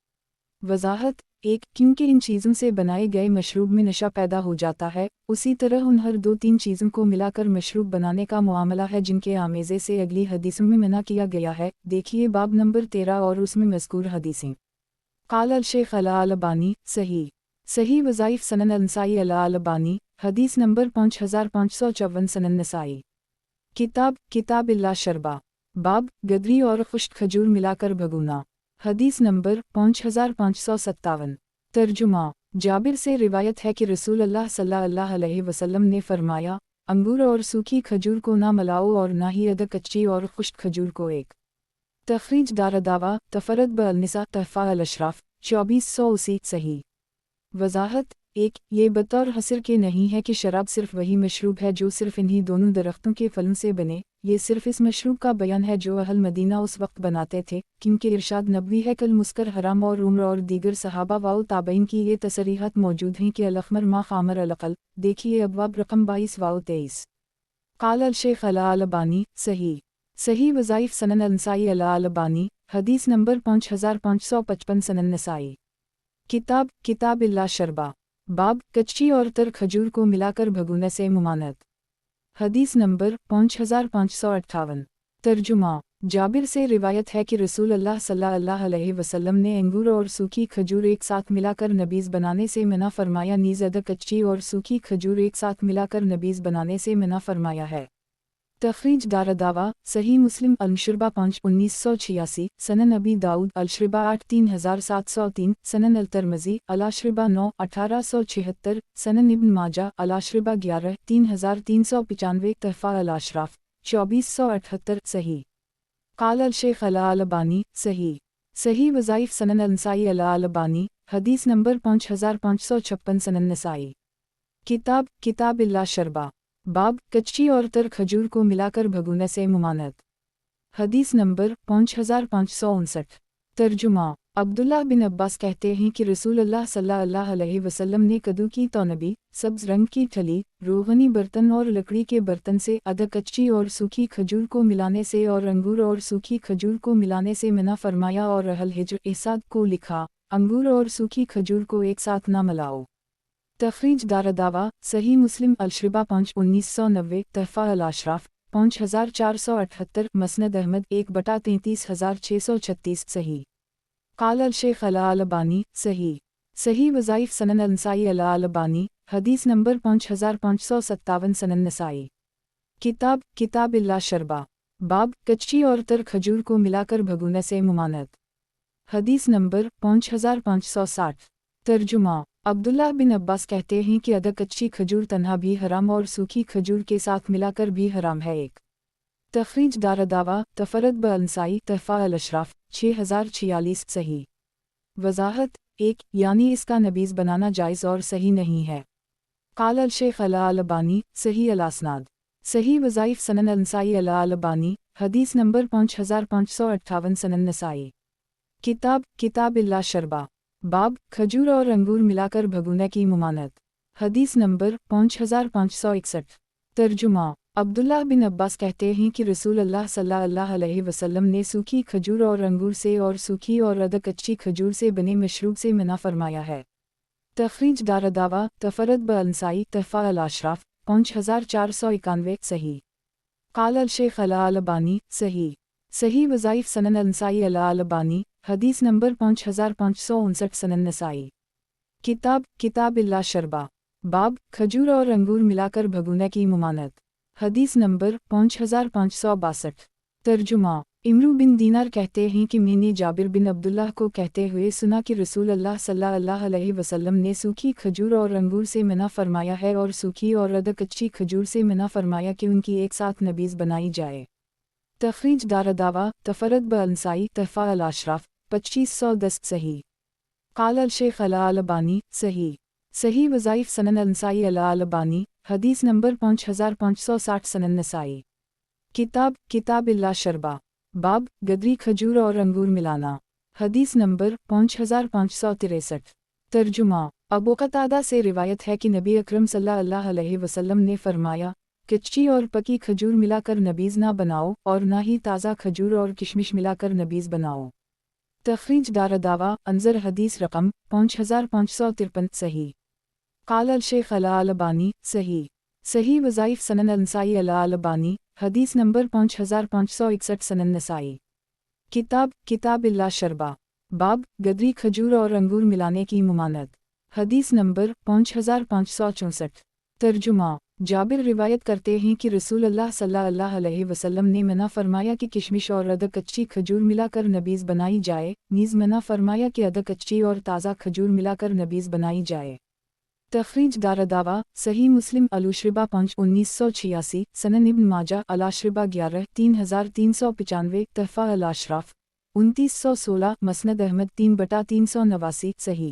वज़ाहत। एक क्योंकि इन चीज़ों से बनाए गए मशरूब में नशा पैदा हो जाता है, उसी तरह उन हर 2-3 चीज़ों को मिलाकर मशरूब बनाने का मामला है जिनके आमेज़े से अगली हदीसों में मना किया गया है। देखिए बाब नंबर 13 और उसमें मज़कूर हदीसें। क़ाल अल-शेख अल-अलबानी सही। सही वज़ाइफ सनन अल-नसाई अल-अलबानी हदीस नंबर 5554 सनन नसाई। किताब इल्ला शरबा। बाब गदरी और खुश्क खजूर मिलाकर भगोना। हदीस नंबर 5557। तर्जुमा। जाबिर से रिवायत है कि रसूल अल्लाह सल्लल्लाहु अलैहि वसल्लम ने फरमाया, अंगूर और सूखी खजूर को ना मिलाओ और ना ही अध कच्ची और खुश्क खजूर को। एक तखरीज दारदावा तफरद ब-अल-निसा तहफ़ा अल-अशराफ 2480 सही। वजाहत 1. ये बतौर हसर के नहीं है कि शराब सिर्फ वही मशरूब है जो सिर्फ इन्हीं दोनों दरख्तों के फलों से बने, ये सिर्फ इस मशरूब का बयान है जो अहल मदीना उस वक्त बनाते थे, क्योंकि इरशाद नबवी है कल मुस्कर हराम और उम्र और दीगर सहाबा वाउ ताबईन की ये तसरीहात मौजूद हैं कि अल-अखमर मा खामर अल-अक़ल। देखिए अबवाब रकम 22 वाउ 23। क़ाल अल-शेख अल-अलबानी सही। सही वज़ाइफ सनन अल-नसाई अल-अलबानी हदीस नंबर 5555 सनन नसाई। किताब इल्ला शरबा बाब कच्ची और तर खजूर को मिलाकर भगोने से मुमानत। हदीस नंबर 5558। तर्जुमा जाबिर से रिवायत है कि रसूल अल्लाह सल्लल्लाहु अलैहि वसल्लम ने अंगूर और सूखी खजूर एक साथ मिलाकर नबीज़ बनाने से मना फरमाया, नीज़ अदर कच्ची और सूखी खजूर एक साथ मिलाकर नबीज़ बनाने से मना फरमाया है। तखरीज दारदावा सही मुस्लिम अल-शुरबा 5/1986 सनन अबी दाऊद अल-शुरबा 8-3703 सनन अल-तिरमिज़ी अल-शुरबा 9-1876 सनन इब्न माजा अल-शुरबा 11-3395 तहफ़ा अल-अशराफ 2478 सही। क़ाल अल-शेख अल-अलबानी सही। सही वज़ाइफ सनन अल-नसाई अल-अलबानी हदीस नंबर 5556 सनन नसाई। किताब इल्ला शरबा बाब कच्ची और तर खजूर को मिलाकर भगोने से मुमानत। हदीस नंबर 5559। तर्जुमा अब्दुल्लाह बिन अब्बास कहते हैं कि रसूल अल्लाह सल्लल्लाहु अलैहि वसल्लम ने कद्दू की तौनबी, सब्ज़ रंग की ठली, रोगनी बर्तन और लकड़ी के बर्तन से अदर कच्ची और सूखी खजूर को मिलाने से और अंगूर और सूखी खजूर को मिलाने से मना फरमाया और अहल हिज्र इसाद को लिखा, अंगूर और सूखी खजूर को एक साथ न मिलाओ। तखरीज दारदावा सही मुस्लिम अल-शुरबा 5/1990 तहफ़ा अल-अशराफ 5478 मसनद अहमद 1/33636 सही। क़ाल अल-शेख अल-अलबानी सही। सही वज़ाइफ सनन अल-नसाई अल-अलबानी हदीस नंबर 5557 सनन नसाई। किताब इल्ला शरबा बाब कच्ची और तर खजूर को मिलाकर भगोने से मुमानत। हदीस नंबर 5560। तर्जुमा अब्दुल्लाह बिन अब्बास कहते हैं कि अदर कच्ची खजूर तन्हा भी हराम और सूखी खजूर के साथ मिलाकर भी हराम है। एक तखरीज दारदावा तफरद ब-अल-नसाई तहफ़ा अल-अशराफ 6046 सही। वजाहत 1. यानी इसका नबीज़ बनाना जायज़ और सही नहीं है। क़ाल अल-शेख अल-अलबानी सही अल-असनाद। सही वज़ाइफ सनन अल-नसाई अल-अलबानी हदीस नंबर 5558 सनन नसाई। किताब इल्ला शरबा बाब खजूर और अंगूर मिलाकर भगोने की मुमानत। हदीस नंबर 5561। तर्जुमा अब्दुल्लाह बिन अब्बास कहते हैं कि रसूल अल्लाह सल्लल्लाहु अलैहि वसल्लम ने सूखी खजूर और अंगूर से और सूखी और अदर कच्ची खजूर से बने मशरूब से मना फरमाया है। तखरीज दारदावा तफरद ब-अल-नसाई तहफ़ा अल-अशराफ 5491 सही। क़ाल अल-शेख अल-अलबानी सही। सही वज़ाइफ सनन अल-नसाई अल-अलबानी हदीस नंबर 5559 सनन नसाई। किताब इल्ला शरबा बाब खजूर और अंगूर मिलाकर भगोने की मुमानत। हदीस नंबर 5562। तर्जुमा इमरू बिन दीनार कहते हैं कि मैंने जाबिर बिन अब्दुल्लाह को कहते हुए सुना कि रसूल अल्लाह सल्लल्लाहु अलैहि वसल्लम ने सूखी खजूर और अंगूर से मना फरमाया है और सूखी और अदर कच्ची खजूर से मना फरमाया कि उनकी एक साथ नबीज़ बनाई जाए। तखरीज दारदावा तफरद ब-अल-नसाई तहफ़ा अल-अशराफ 2510 सही। क़ाल अल-शेख अल-अलबानी सही। सही वज़ाइफ सनन अल-नसाई अल-अलबानी हदीस नंबर 5560 सनन नसाई। किताब इल्ला शरबा बाब गदरी खजूर और अंगूर मिलाना। हदीस नंबर 5563। तर्जुमा अबू क़तादा से रिवायत है कि नबी अकरम सल्लल्लाहु अलैहि वसल्लम ने फरमाया, कच्ची और पकी खजूर मिलाकर नबीज़ ना बनाओ और ना ही ताज़ा खजूर और किशमिश मिलाकर नबीज़ बनाओ। तखरीज दारदावा अंजर हदीस रकम 5553 सही। क़ाल अल-शेख अल-अलबानी सही। सही वज़ाइफ सनन अल-नसाई अल-अलबानी हदीस नंबर 5561 सनन नसाई। किताब इल्ला शरबा बाब गदरी खजूर और अंगूर मिलाने की मुमानत। हदीस नंबर 5564। तर्जुमा जाबिर रिवायत करते हैं कि रसूल अल्लाह सल्लल्लाहु अलैहि वसल्लम ने मना फरमाया कि किशमिश और अदर कच्ची खजूर मिलाकर नबीज़ बनाई जाए, नीज़ मना फरमाया कि अदर कच्ची और ताज़ा खजूर मिलाकर नबीज़ बनाई जाए। तखरीज दारदावा सही मुस्लिम अल-शुरबा 5/1986 सनन इब्न माजा अल-शुरबा 11-3395 तहफ़ा अल-अशराफ 2916 मसनद अहमद 3/389 सही।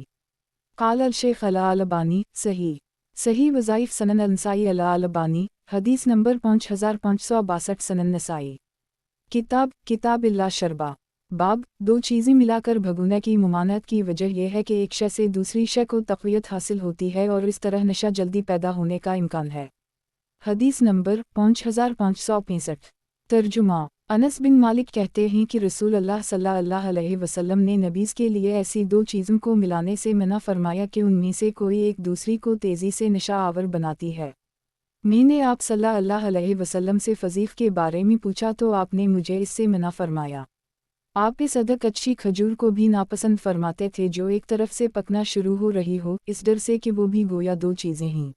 क़ाल अल-शेख अल-अलबानी सही। सही वज़ाइफ सनन अल-नसाई अल-अलबानी हदीस नंबर 5562 सनन नसाई। किताब इल्ला शरबा। बाब, दो चीज़ें मिलाकर भगोने की मुमानत की वजह यह है कि एक शय से दूसरी शय को तक़वियत हासिल होती है और इस तरह नशा जल्दी पैदा होने का इम्कान है। हदीस नंबर 5565। तर्जुमा। अनस बिन मालिक कहते हैं कि रसूल अल्लाह सल्लल्लाहु अलैहि वसल्लम ने नबीज़ के लिए ऐसी दो चीज़ों को मिलाने से मना फरमाया कि उनमें से कोई एक दूसरी को तेज़ी से नशा आवर बनाती है। मैंने आप सल्लल्लाहु अलैहि वसल्लम से फ़ज़ीफ़ के बारे में पूछा तो आपने मुझे इससे मना फरमाया। आप इस अदक अच्छी खजूर को भी नापसंद फरमाते थे जो एक तरफ से पकना शुरू हो रही हो, इस डर से कि वो भी गोया दो चीज़ें हैं।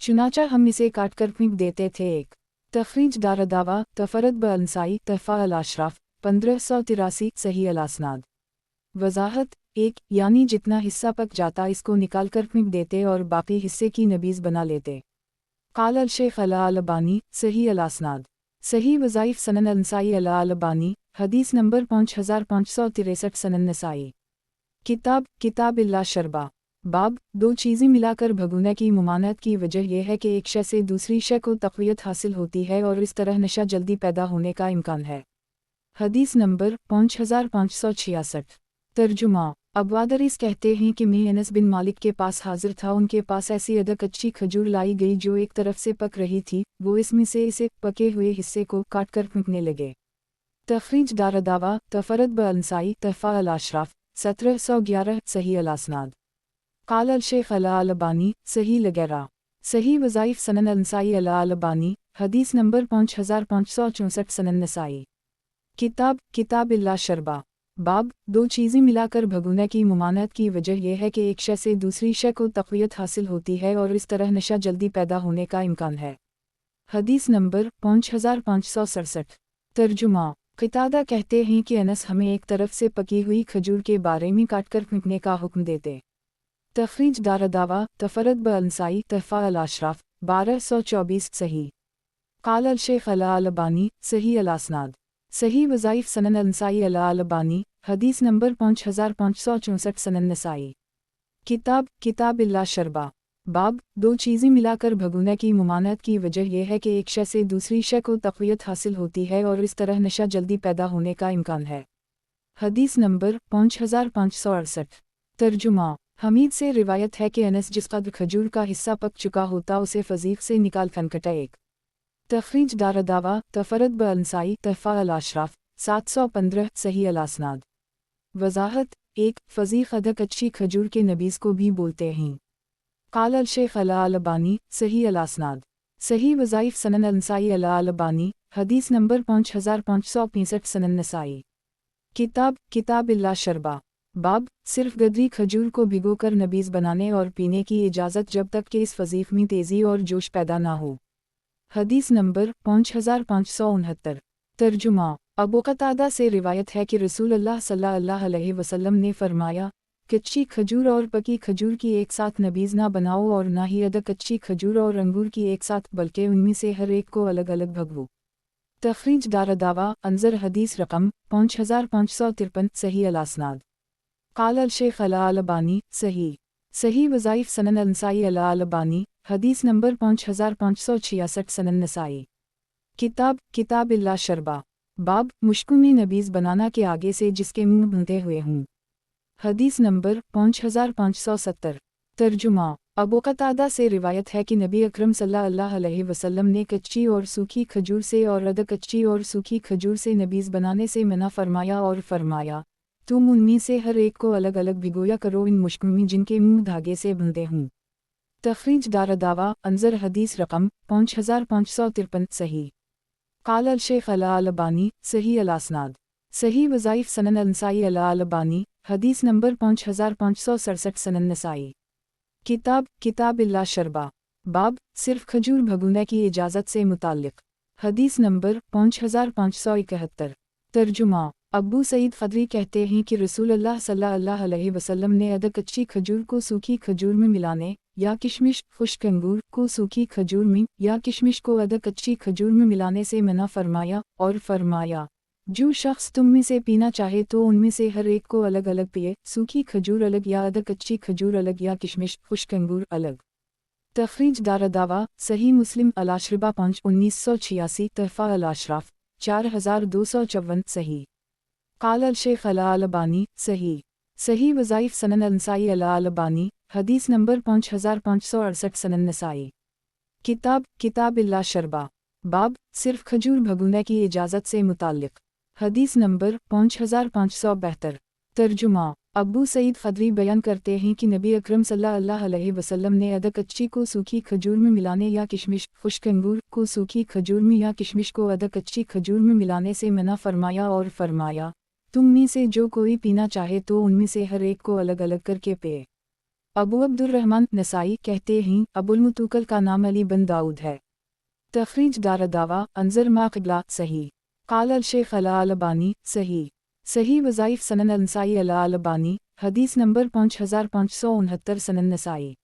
चुनाचा हम इसे काट कर फेंक देते थे। एक तखरीज दारदावा तफरत ब-अंसाई तहफ़ा अल-अशराफ 1583 सही अल-असनाद। वज़ाहत। एक यानी जितना हिस्सा पक जाता इसको निकाल कर फेंक देते और बाकी हिस्से की नबीज़ बना लेते। क़ाल अल-शेख अल-अलबानी सही अल-असनाद। सही वज़ाइफ सनन अल-नसाई अल-अलबानी हदीस नंबर 5563 सनन नसाई। किताब इल्ला शरबा। बाब, दो चीज़ें मिलाकर भगोने की मुमानत की वजह यह है कि एक शय से दूसरी शय को तक़वियत हासिल होती है और इस तरह नशा जल्दी पैदा होने का इम्कान है। हदीस नंबर 5566। तर्जुमा। अबवादरीस कहते हैं कि मैं अनस बिन मालिक के पास हाजिर था, उनके पास ऐसी अदक अच्छी खजूर लाई गई जो एक तरफ से पक रही थी, वो इसमें से इसे पके हुए हिस्से को काट कर फेंकने लगे। तखरीज दारदावा तफरत ब-अंसाई तहफ़ा अल-अशराफ 1711 सही अल-असनाद। क़ाल अल-शेख अल-अलबानी सही लगैरा। सही वज़ाइफ सनन अल-नसाई अल-अलबानी हदीस नंबर 5564 सनन नसाई। किताब इल्ला शरबा। बाब, दो चीज़ें मिलाकर भगोने की मुमानत की वजह यह है कि एक शय से दूसरी शय को तक़वियत हासिल होती है और इस तरह नशा जल्दी पैदा होने का इम्कान है। हदीस नंबर 5567। तर्जुमा। क़तादा कहते हैं कि अनस हमें एक तरफ से पकी हुई खजूर के बारे में काटकर फेंकने का हुक्म देते। तखरीज दारदावा तफरत ब-अंसाई तहफ़ा अल-अशराफ 1224 सही। क़ाल अल-शेख अल-अलबानी सही अल-असनाद। सही वज़ाइफ सनन अल-नसाई अल-अलबानी हदीस नंबर 5564 सनन नसाई। किताब इल्ला शरबा। बाब, दो चीज़ें मिलाकर भगोने की मुमानत की वजह यह है कि एक शय से दूसरी शय को तक़वियत हासिल होती है और इस तरह नशा जल्दी पैदा होने का इम्कान है। हदीस नंबर 5568। तर्जुमा। हमीद से रिवायत है कि अनस जिस कदर खजूर का हिस्सा पक चुका होता उसे फ़ज़ीफ़ से निकाल फेंकता। एक तखरीज दारदावा तफरत ब-अंसाई तहफ़ा अल-अशराफ 715 सही अल-असनाद। वज़ाहत। एक फ़ज़ीफ़ अदक अच्छी खजूर के नबीज़ को भी बोलते हैं। क़ाल अल-शेख अल-अलबानी सही अल-असनाद। सही वज़ाइफ सनन अल-नसाई अल-अलबानी हदीस नंबर 5565 सनन नसाई। किताब इल्ला शरबा। बाब, सिर्फ गदरी खजूर को भिगोकर नबीज़ बनाने और पीने की इजाज़त जब तक कि इस फ़ज़ीफ़ में तेज़ी और जोश पैदा ना हो। हदीस नंबर 5569। तर्जुमा। अबू क़तादा से रिवायत है कि रसूल अल्लाह सल्लल्लाहु अलैहि वसल्लम ने फरमाया, कच्ची खजूर और पकी खजूर की एक साथ नबीज़ ना बनाओ और ना ही अदक कच्ची खजूर और अंगूर की एक साथ, बल्कि उनमें से हर एक को अलग अलग भगवो। तखरीज दारदावा अंजर हदीस रकम 5553 सही अल-असनाद। क़ाल अल-शेख अल-अलबानी सही वज़ाइफ सनन अल-नसाई अल-अलबानी हदीस नंबर 5566 सनन नसाई। किताब इल्ला शरबा। बाब, मुश्क में नबीज़ बनाना के आगे से जिसके मुंह बंधे हुए हों। हदीस नंबर 5570। तर्जुमा। अबू क़तादा से रिवायत है कि नबी अकरम सल्लल्लाहु अलैहि वसल्लम ने कच्ची और सूखी खजूर से और अदक कच्ची और सूखी खजूर से नबीज़ बनाने से मना फरमाया और फरमाया, तुम उनमें से हर एक को अलग अलग भिगोया करो इन मुश्क में जिनके मुंह धागे से बंधे हों। तखरीज दारदावा अंजर हदीस रकम 5553 सही। क़ाल अल-शेख अल-अलबानी सही अल-असनाद। सही वज़ाइफ सनन अल-नसाई अल-अलबानी हदीस नंबर 5567 सनन नसाई। किताब इल्ला शरबा। बाब, सिर्फ खजूर भगोने की इजाज़त से मुताल्लिक़। हदीस नंबर 5571। तर्जुमा। अबू सईद ख़दरी कहते हैं कि रसूल अल्लाह सल्लल्लाहु अलैहि वसल्लम ने अदक अच्छी खजूर को सूखी खजूर में मिलाने या किशमिश खुश्क अंगूर को सूखी खजूर में या किशमिश को अदक अच्छी खजूर में मिलाने से मना फरमाया और फरमाया, जो शख्स तुम में से पीना चाहे तो उनमें से हर एक को अलग अलग पिए, सूखी खजूर अलग या अदर कच्ची खजूर अलग या किशमिश खुश्क अंगूर अलग। तखरीज दारदावा सही मुस्लिम अलाशरिबा 1986 तहफ़ा अल-अशराफ 4254 सही। क़ाल अल-शेख अल-अलबानी सही। सही वज़ाइफ सनन अल-नसाई अल-अलबानी हदीस नंबर 5568 सनन नसाई। किताब इल्ला शरबा बाब सिर्फ खजूर भगुने की इजाज़त से मुताल्लिक़ हदीस नंबर 5572। तर्जुमा अबू सईद ख़दरी बयान करते हैं कि नबी अकरम सल्लल्लाहु अलैहि वसल्लम ने अदर कच्ची को सूखी खजूर में मिलाने या किशमिश खुश्क अंगूर को सूखी खजूर में या किशमिश को अदर कच्ची खजूर में मिलाने से मना फरमाया और फरमाया, तुम में से जो कोई पीना चाहे तो उनमें से हर एक को अलग अलग करके पिए। अबू अब्दुर्रहमान नसाई कहते हैं अबुल मुतूकल का नाम अली बिन दाऊद है। तखरीज दारदावा अंजर मा क़िबला सही। क़ाल अल-शेख अल-अलबानी सही। सही वज़ाइफ सनन अल-नसाई अल-अलबानी हदीस नंबर 5569 सनन नसाई।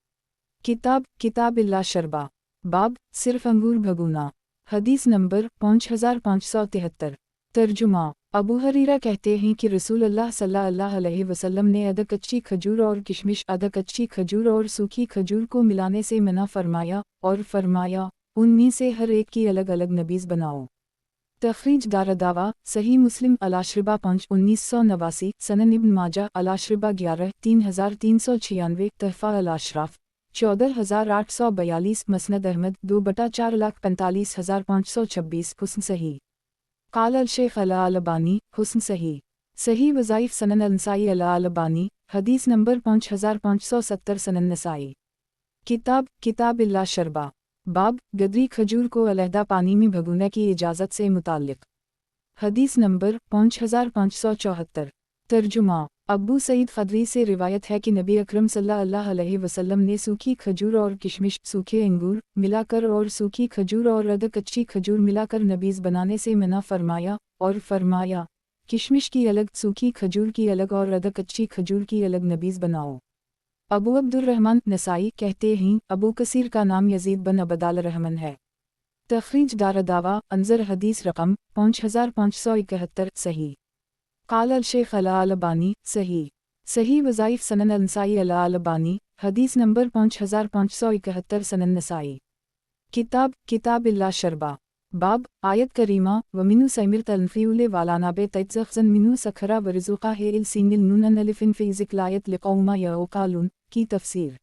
किताब इल्ला शरबा बाब सिर्फ अंगूर भगुना हदीस नंबर 5573। तर्जुमा अबू हरीरा कहते हैं कि रसूलुल्लाह सल्लल्लाहु अलैहि वसल्लम ने अदर कच्ची खजूर और किशमिश अदर कच्ची खजूर और सूखी खजूर को मिलाने से मना फरमाया और फरमाया, उनमें से हर एक की अलग अलग नबीज़ बनाओ। तखरीज दारदावा सही मुस्लिम अलाशरिबा 1989 सनन इब्न माजा अलाशरिबा 11 3396 तहफ़ा अल-अशराफ 14842 मसनद अहमद 2/4,45,526 हुस्न सही। क़ाल अल-शेख अल-अलबानी हुस्न सही। सही वज़ाइफ सनन अल-नसाई अल-अलबानी हदीस नंबर 5570 सनन नसाई। किताब इल्ला शरबा बाब गदरी खजूर को अलहदा पानी में भगोने की इजाज़त से मुताल्लिक़ हदीस नंबर 5574। तर्जुमा अबू सईद ख़दरी से रिवायत है कि नबी अकरम सल्लल्लाहु अलैहि वसल्लम ने सूखी खजूर और किशमिश सूखे अंगूर मिलाकर और सूखी खजूर और अदर कच्ची खजूर मिलाकर नबीज़ बनाने से मना फरमाया और फरमाया, किशमिश की अलग सूखी खजूर की अलग और अदर कच्ची खजूर की अलग नबीज़ बनाओ। अबू अब्दुर्रहमान नसाई कहते हैं अबू कसीर का नाम यजीद बन अबदाल रहमान है। तखरीज दारदावा अंजर हदीस रकम 5571 सही। क़ाल अल-शेख अल-अलबानी सही। सही वज़ाइफ सनन अल-नसाई अल-अलबानी हदीस नंबर 5571 सनन नसाई। किताब इल्ला शरबा बाब आयत करीमा व मिनु सैमिर तलफ़ीउल वालानाबे तैज़ख़ज़न मिनु सखरा वरज़ुक़ा हेल सीनिल नूनन अलिफ़िन फ़ी ज़िक्लायत लिक़ौमा यओक़ालून की तफ़सीर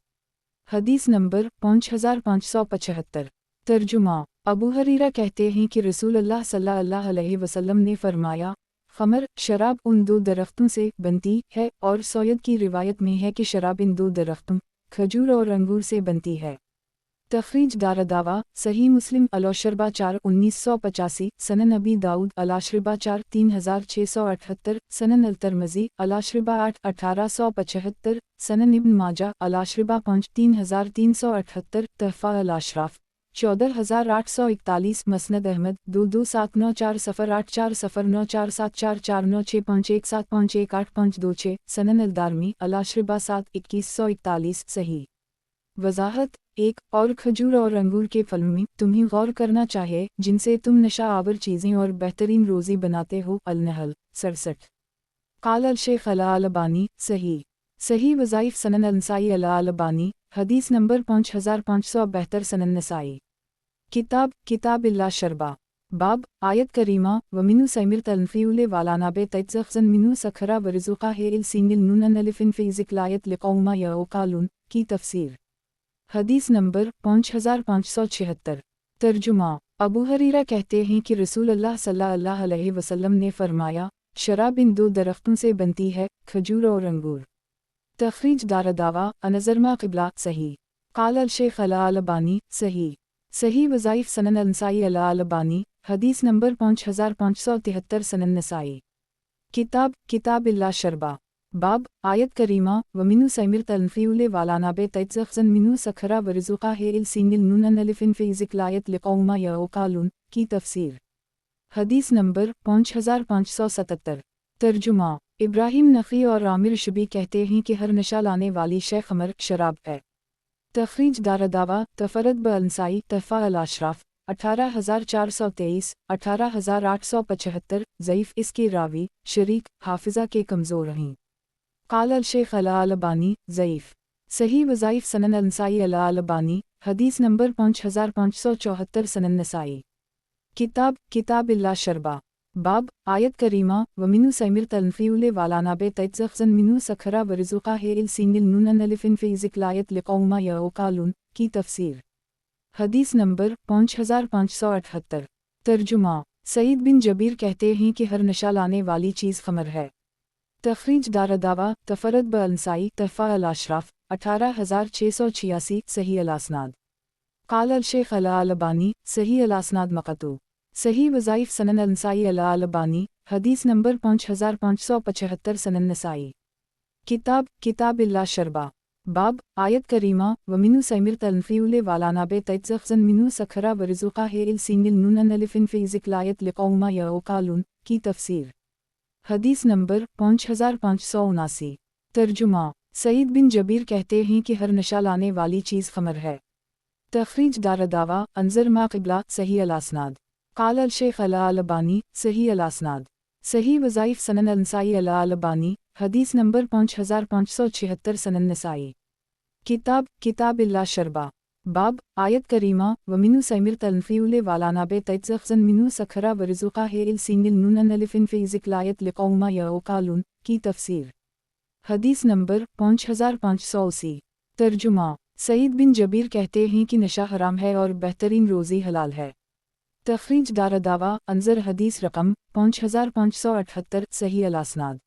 हदीस नंबर 5575। तर्जुमा अबू हरीरा कहते हैं कि रसूलुल्लाह सल्लल्लाहु अलैहि वसल्लम ने फरमाया, ख़मर शराब उन दो दरख्तों से बनती है और सौयद की रिवायत में है कि शराब इन दो दरख्तों खजूर और अंगूर से बनती है। तखरीज दारदावा सही मुस्लिम अल-शरबा 4 1985 सनन अबी दाऊद अल-शरबा 4 3678 सनन अल-तिरमिज़ी अल-शरबा 8 1875 सनन इब्न माजा अल-शरबा 5 3378 तहफ़ा अल-अशराफ 14841 मसनद अहमद 22794840947449651517511856 सनन अल-दारमी अल-शरबा 7 2141 सही। वज़ाहत 1 और खजूर और अंगूर के फल में तुम्हें गौर करना चाहिए जिनसे तुम नशा आवर चीज़ें और बेहतरीन रोज़ी बनाते हो। अल-नहल 67। क़ाल अल-शेख अल-अलबानी सही। सही वज़ाइफ सनन अल-नसाई अल-अलबानी हदीस नंबर 5572 सनन नसाई। किताब इल्ला शरबा बाब आयत करीमा व मिनु सैमिर तलफ़ीउल वालानाबे तैज़ख़ज़न मिनु सखरा वरज़ुक़ा हेल सीनिल नूनन अलिफ़िन फ़ी ज़िक्लायत लिक़ौमा यओक़ालून की तफ़सीर हदीस नंबर 5576। तर्जुमा अबू हरीरा कहते हैं कि रसूलुल्लाह सल्लल्लाहु अलैहि वसल्लम ने फरमाया, शराब इन दो दरख्तों से बनती है, खजूर और अंगूर। तखरीज दारदावा अनज़रमा क़िबला सही। क़ाल अल-शेख अल-अलबानी सही। सही वज़ाइफ सनन अल-नसाई अल-अलबानी हदीस नंबर 5573 सनन नसाई। किताब इल्ला शरबा बाब आयत करीमा व मिनु सैमिर तलफ़ीउल वालानाबे तैज़ख़ज़न मिनु सखरा वरज़ुक़ा हेल सीनिल नूनन अलिफ़िन फ़ी ज़िक्लायत लिक़ौमा यओक़ालून की तफ़सीर हदीस नंबर 5577। तर्जुमा इब्राहिम नक़ी और आमिर शबी कहते हैं कि हर नशा लाने वाली शै ख़मर शराब है। तखरीज दारदावा तफ़रद ब-अल-नसाई तहफ़ा अल-अशराफ 18,423, 18,875, ज़ईफ़ इसके रावी, शरीक, हाफिज़ा के कमज़ोर हैं। क़ाल अल-शेख अल-अलबानी, ज़ईफ़। सही वज़ाइफ़ सनन अल-नसाई अल-अलबानी, हदीस नंबर 5574 सनन नसाई। किताब इल्ला शरबा। बाब, आयत करीमा, वमिनु सैमिर तनफ़ीउले वालानाबे तैज़ख़ज़न मिनु सखरा वरिज़ुक़ा हेल सीनिल नूनन अलिफ़िन फ़ी ज़िक्लायत लिक़ौमा यओकालुन की तफ़सीर। हदीस नंबर 5578। तर्जुमा। सईद बिन जबीर कहते हैं कि हर नशा लाने वाली चीज़ ख़मर है। तख़रीज दारदावा, तफ़रद ब अल-नसाई, तहफ़ा अल-अशराफ़, 18686, सही अल-असनाद। क़ाल अल-शेख अल-अलबानी, सही अल-असनाद मक़तू। सही वज़ाइफ़ सनन अल-नसाई अल-अलबानी, हदीस नंबर 5575 सनन नसाई। किताब इल्ला शरबा। बाब, आयत करीमा, वमिनु सैमिर तनफ़ीउले वालानाबे तैज़ख़ज़न मिनु सखरा वरिज़ुक़ा हेल सीनिल नूनन अलिफ़िन फ़ी ज़िक्लायत लिक़ौमा यओकालुन की तफ़सीर। हदीस नंबर 5579। तर्जुमा। सईद बिन जबीर कहते हैं कि हर नशा लाने वाली चीज़ ख़मर है। तख़रीज दारदावा, अंज़र मा क़िबला, सही अल-असनाद। क़ाल अल-शेख अल-अलबानी, सही अल-असनाद। सही वज़ाइफ़ सनन अल-नसाई अल-अलबानी, हदीस नंबर 5576 सनन नसाई। किताब इल्ला शरबा। बाब, आयत करीमा, वमिनु सैमिर तनफ़ीउले वालानाबे तैज़ख़ज़न मिनु सखरा वरिज़ुक़ा हेल सीनिल नूनन अलिफ़िन फ़ी ज़िक्लायत लिक़ौमा यओकालुन की तफ़सीर। हदीस नंबर 5580। तर्जुमा। सईद बिन जबीर कहते हैं कि नशा हराम है और बेहतरीन रोज़ी हलाल है। तख़रीज दारदावा, अंज़र हदीस रकम 5578, सही अल-असनाद।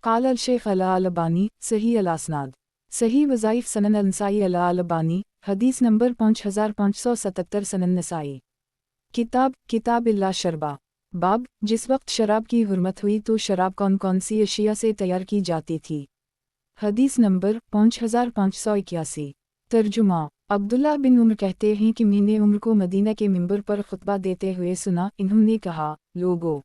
क़ाल अल-शेख अल-अलबानी, सही अल-असनाद। सही वज़ाइफ़ सनन अल-नसाई अल-अलबानी, हदीस नंबर 5577 सनन नसाई। किताब इल्ला शरबा। बाब, जिस वक्त शराब की हुर्मत हुई तो शराब कौन कौन सी अशिया से तैयार की जाती थी। हदीस नंबर 5581। तर्जुमा। अब्दुल्ला बिन उम्र कहते हैं कि मैंने उम्र को मदीना के मिंबर पर खुतबा देते हुए सुना, इन्होंने कहा, लोगो,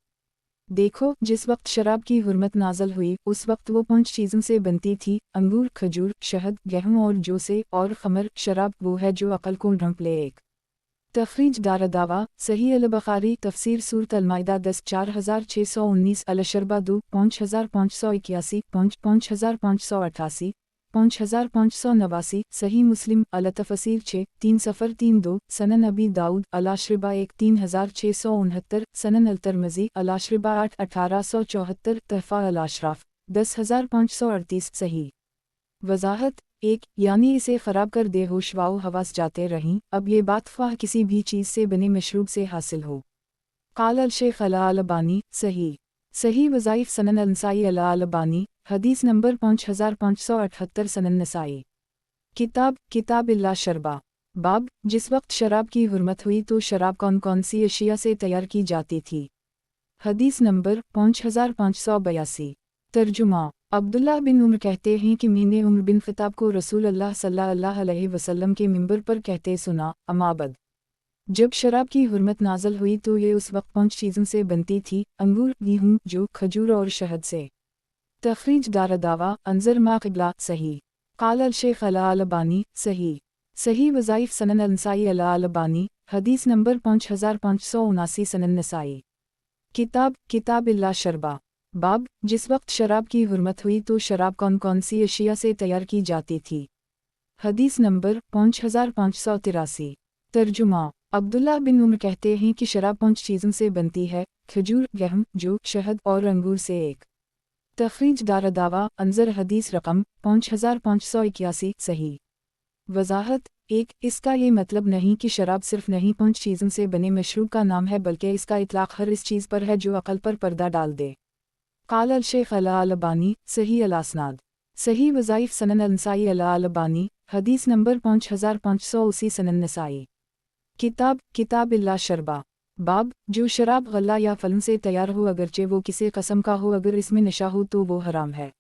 देखो, जिस वक्त शराब की हुर्मत नाज़ल हुई उस वक्त वो 5 चीज़ों से बनती थी, अंगूर, खजूर, शहद, गेहूँ और जौ से, और ख़मर, शराब वो है जो अक़ल को ढंप ले। एक तख़रीज दारदावा, सही अल-बुख़ारी, तफ़सीर सूरत अल-माइदा 10 4619, अल-शरबा 2 5581, 5588, 5589, सही मुस्लिम, अल-तफ़सीर 6 3032, सनन अबी दाऊद, अल-अशरिबा 1 3669, सनन अल-तिर्मिज़ी, अल-अशरिबा 8 1874, तहफ़ा अल-अशराफ़ 10538, सही। वज़ाहत 1, यानी इसे ख़राब कर दे होश वाओ हवास जाते रहीं, अब ये बात ख्वाह किसी भी चीज़ से बने मशरूब से हासिल हो। क़ाल अल-शेख अल-अलबानी, सही वज़ाइफ़ सनन अल-नसाई अल-अलबानी, हदीस नंबर 5578 सनन नसाई। किताब इल्ला शरबा। बाब, जिस वक्त शराब की हुर्मत हुई तो शराब कौन कौन सी अशिया से तैयार की जाती थी। हदीस नंबर 5582। तर्जुमा। अब्दुल्ला बिन उम्र कहते हैं कि मैंने उम्र बिन ख़िताब को रसूल अल्लाह सल्लल्लाहु अलैहि वसल्लम के मिंबर पर कहते सुना, अमाबद, जब शराब की हुर्मत नाज़ल हुई तो ये उस वक्त 5 चीज़ों से बनती थी, अंगूर, गेहूँ, जौ, खजूर और शहद से। तख़रीज दारदावा, अंज़र मा क़िबला, सही। क़ाल अल-शेख अल-अलबानी, सही वज़ाइफ़ सनन अल-नसाई अल-अलबानी, हदीस नंबर 5579 सनन नसाई। किताब इल्ला शरबा। बाब, जिस वक्त शराब की हुर्मत हुई तो शराब कौन कौन सी अशिया से तैयार की जाती थी। हदीस नंबर 5583। तर्जुमा। अब्दुल्ला बिन उम्र कहते हैं कि शराब 5 चीज़ों से बनती है, खजूर, गेहूँ, जौ, शहद और अंगूर से। एक तख़रीज दारदावा, अंज़र हदीस रकम 5581, सही। वज़ाहत 1, इसका ये मतलब नहीं कि शराब सिर्फ़ नहीं 5 चीज़ों से बने मशरूब का नाम है, बल्कि इसका इतलाक़ हर इस चीज़ पर है जो अक़ल पर पर्दा डाल दे। क़ाल अल-शेख अल-अलबानी, सही अल-असनाद। सही वज़ाइफ़ सनन अल-नसाई अल-अलबानी, हदीस नंबर 5580 सनन नसाई। किताब इल्ला शरबा। बाब, जो शराब गल्ला या फलों से तैयार हो अगरचे वो किसी कस्म का हो, अगर इसमें नशा हो तो वो हराम है।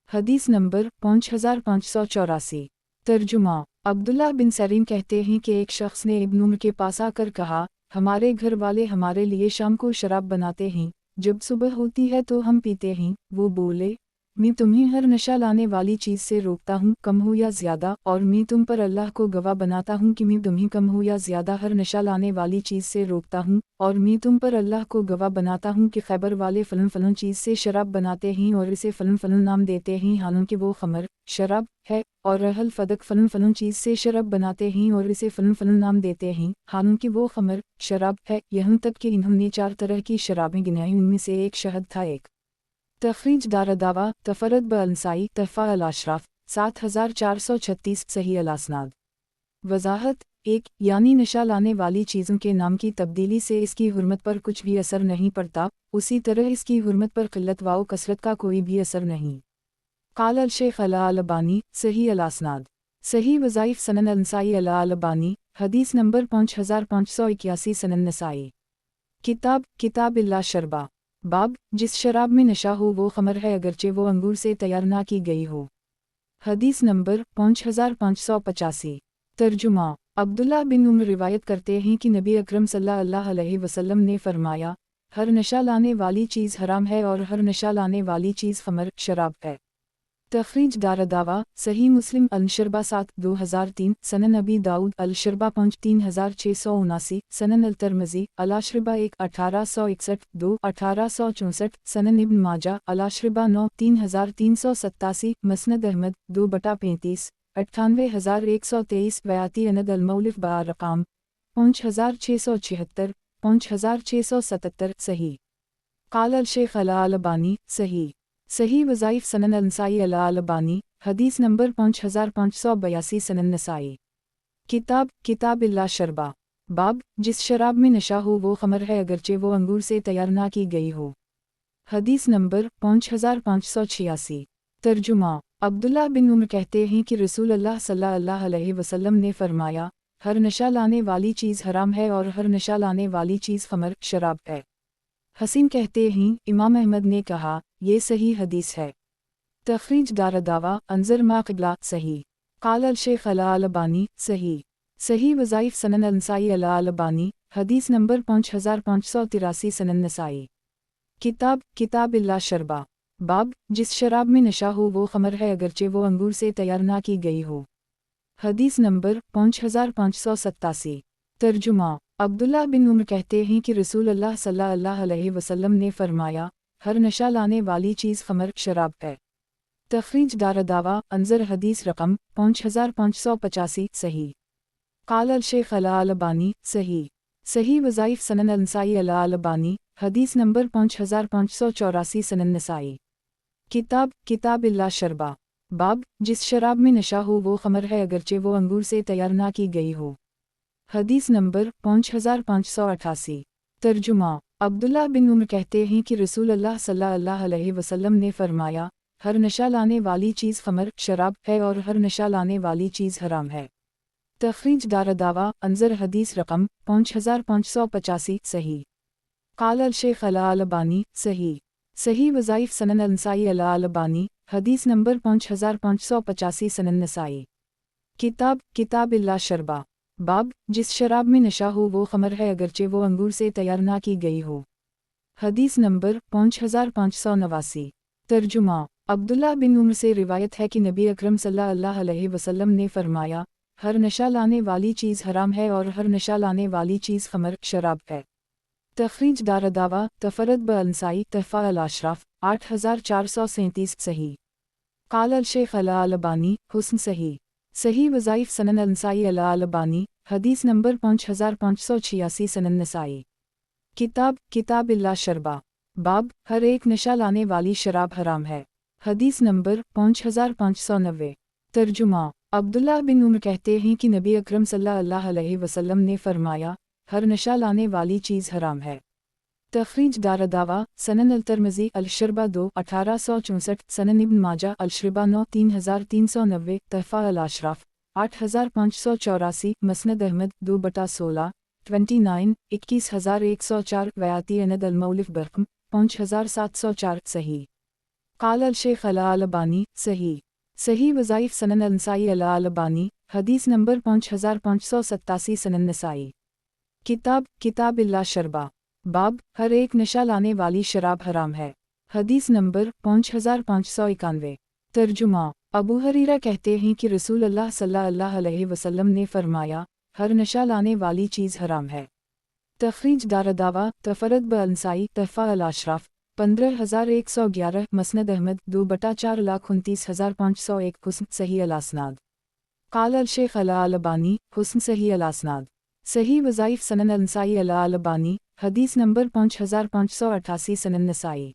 हदीस नंबर 5584। तर्जुमा। अब्दुल्ला बिन सरीम कहते हैं कि एक शख्स ने इब्न उम्र के पास आकर कहा, हमारे घर वाले हमारे लिए शाम को शराब बनाते हैं, जब सुबह होती है तो हम पीते हैं। वो बोले, मैं तुम्हें हर नशा लाने वाली चीज़ से रोकता हूँ, कम हो या ज़्यादा, और मैं तुम पर अल्लाह को गवाह बनाता हूँ कि मैं तुम्हें कम हो या ज़्यादा हर नशा लाने वाली चीज़ से रोकता हूँ, और मैं तुम पर अल्लाह को गवाह बनाता हूँ कि खैबर वाले फ़लन फ़लन चीज़ से शराब बनाते हैं और इसे फ़लन फ़लन नाम देते हैं, हालांकि वो खमर शराब है, और अहल फदक फ़लन फ़लन चीज़ से शराब बनाते हैं और इसे फ़लन फ़लन नाम देते हैं, हालांकि वो खमर शराब है, यहाँ तक कि इन्होंने 4 तरह की शराबें गिनाई, उनमें से एक शहद था। एक तखरीज दारदावा तफरद ब-अनसाई तहफ़ा अल-अशराफ 7436 सही अल-असनाद। वज़ाहत 1 यानी नशा लाने वाली चीज़ों के नाम की तब्दीली से इसकी हुर्मत पर कुछ भी असर नहीं पड़ता, उसी तरह इसकी हुर्मत पर क़िल्लत व कसरत का कोई भी असर नहीं। क़ाल अल-शेख अल-अलबानी सही अल-असनाद। सही वज़ाइफ सनन अल-नसाई अल-अलबानी हदीस नंबर 5581 सनन नसाई। किताब इल्ला शरबा। बाब जिस शराब में नशा हो वो खमर है अगरचे वो अंगूर से तैयार ना की गई हो। हदीस नंबर 5585। तर्जुमा अब्दुल्ला बिन उमर रिवायत करते हैं कि नबी अकरम सल्लल्लाहु अलैहि वसल्लम ने फरमाया, हर नशा लाने वाली चीज़ हराम है और हर नशा लाने वाली चीज़ खमर शराब है। तखरीज दारदावा सही मुस्लिम अल-शरबा 7-2003 सनन अबी दाऊद अल-शरबा 3679 सनन अल-तरमज़ी अल-अशरबा 1-1861 2-1864 सनन इब्न माजा अल-अशरबा 9-3387 मसनद अहमद 2/35 98,123 वयाती अनद अल-मौलिफ बा-रकाम 5676 5677 सही। क़ाल अल-शेख अल-अलबानी सही वज़ाइफ सनन अल-नसाई अल-अलबानी हदीस नंबर 5582 सनन नसाई। किताब इल्ला शरबा। बाब जिस शराब में नशा हो वो खमर है अगरचे वो अंगूर से तैयार ना की गई हो। हदीस नंबर 5586। तर्जुमा अब्दुल्ला बिन उमर कहते हैं कि रसूल अल्लाह सल्लल्लाहु अलैहि वसल्लम ने फरमाया, हर नशा लाने वाली चीज़ हराम है और हर नशा लाने वाली चीज़ खमर शराब है। हसीम कहते हैं इमाम अहमद ने कहा, ये सही हदीस है। तखरीज दारदावा अंजर मा क़िबला सही। क़ाल अल-शेख अल-अलबानी सही वज़ाइफ सनन अल-नसाई अल-अलबानी हदीस नंबर 5583 सनन नसाई। किताब इल्ला शरबा। बाब जिस शराब में नशा हो वो खमर है अगरचे वो अंगूर से तैयार ना की गई हो। हदीस नंबर 5587। तर्जुमा अब्दुल्ला बिन उमर कहते हैं कि रसूल अल्लाह सल्लल्लाहु अलैहि वसल्लम ने फरमाया, हर नशा लाने वाली चीज़ खमर शराब है। तखरीज दारदावा अंजर हदीस रकम 5585 सही। क़ाल अल-शेख अल-अलबानी सही वज़ाइफ सनन अल-नसाई अल-अलबानी हदीस नंबर 5584 सनन नसाई। किताब इल्ला शरबा। बाब जिस शराब में नशा हो वो खमर है अगरचे वो अंगूर से तैयार ना की गई हो। हदीस नंबर 5588। तर्जुमा अब्दुल्ला बिन उमर कहते हैं कि रसूल अल्लाह सल्लल्लाहु अलैहि वसल्लम ने फरमाया, हर नशा लाने वाली चीज़ खमर शराब है और हर नशा लाने वाली चीज़ हराम है। तखरीज दारदावा अंजर हदीस रकम 5585 सही। क़ाल अल-शेख अल-अलबानी सही वज़ाइफ सनन अल-नसाई अल-अलबानी हदीस नंबर 5585 सनन नसाई। किताब इल्ला शरबा। बाब जिस शराब में नशा हो वो खमर है अगरचे वो अंगूर से तैयार ना की गई हो। हदीस नंबर 5589। तर्जुमा अब्दुल्ला बिन उमर से रिवायत है कि नबी अकरम सल्लल्लाहु अलैहि वसल्लम ने फरमाया, हर नशा लाने वाली चीज़ हराम है और हर नशा लाने वाली चीज़ खमर शराब है। तखरीज दारदावा तफरद ब-अनसाई तहफ़ा अल-अशराफ 8437 सही। क़ाल अल-शेख अल-अलबानी हुस्न सही वज़ाइफ सनन अल-नसाई अल-अलबानी हदीस नंबर 5586 सनन नसाई। किताब इल्ला शरबा। बाब हर एक नशा लाने वाली शराब हराम है। हदीस नंबर 5590। तर्जुमा अब्दुल्ला बिन उमर कहते हैं कि नबी अकरम सल्लल्लाहु अलैहि वसल्लम ने फरमाया, हर नशा लाने वाली चीज़ हराम है। तखरीज दारदावा सनन अल-तरमज़ी अल-शरबा 2-1864 सनन इब्न माजा अल-शरबा 9-3390 तहफ़ा अल-अशराफ 8584 मसनद अहमद 2/16 29 21104 वयाती अनद अल-मौलिफ बरक़म 5704 सही। क़ाल अल-शेख अल-अलबानी सही वज़ाइफ सनन अल-नसाई अल-अलबानी हदीस नंबर 5587 सनन नसाई। किताब इल्ला शरबा। बाब हर एक नशा लाने वाली शराब हराम है। حدیث نمبر 5591 ترجمہ ابو ہریرہ کہتے ہیں کہ رسول اللہ صلی اللہ علیہ وسلم نے فرمایا ہر نشہ لانے والی چیز حرام ہے۔ تخریج دارالدعوہ تفرد بالنسائی تحفہ الاشراف 15111 مسند احمد 2/429,501 حسن صحیح الاسناد قال الشیخ الالبانی حسن صحیح الاسناد صحیح وظائف سنن النسائی الالبانی حدیث نمبر 5588 سنن نسائی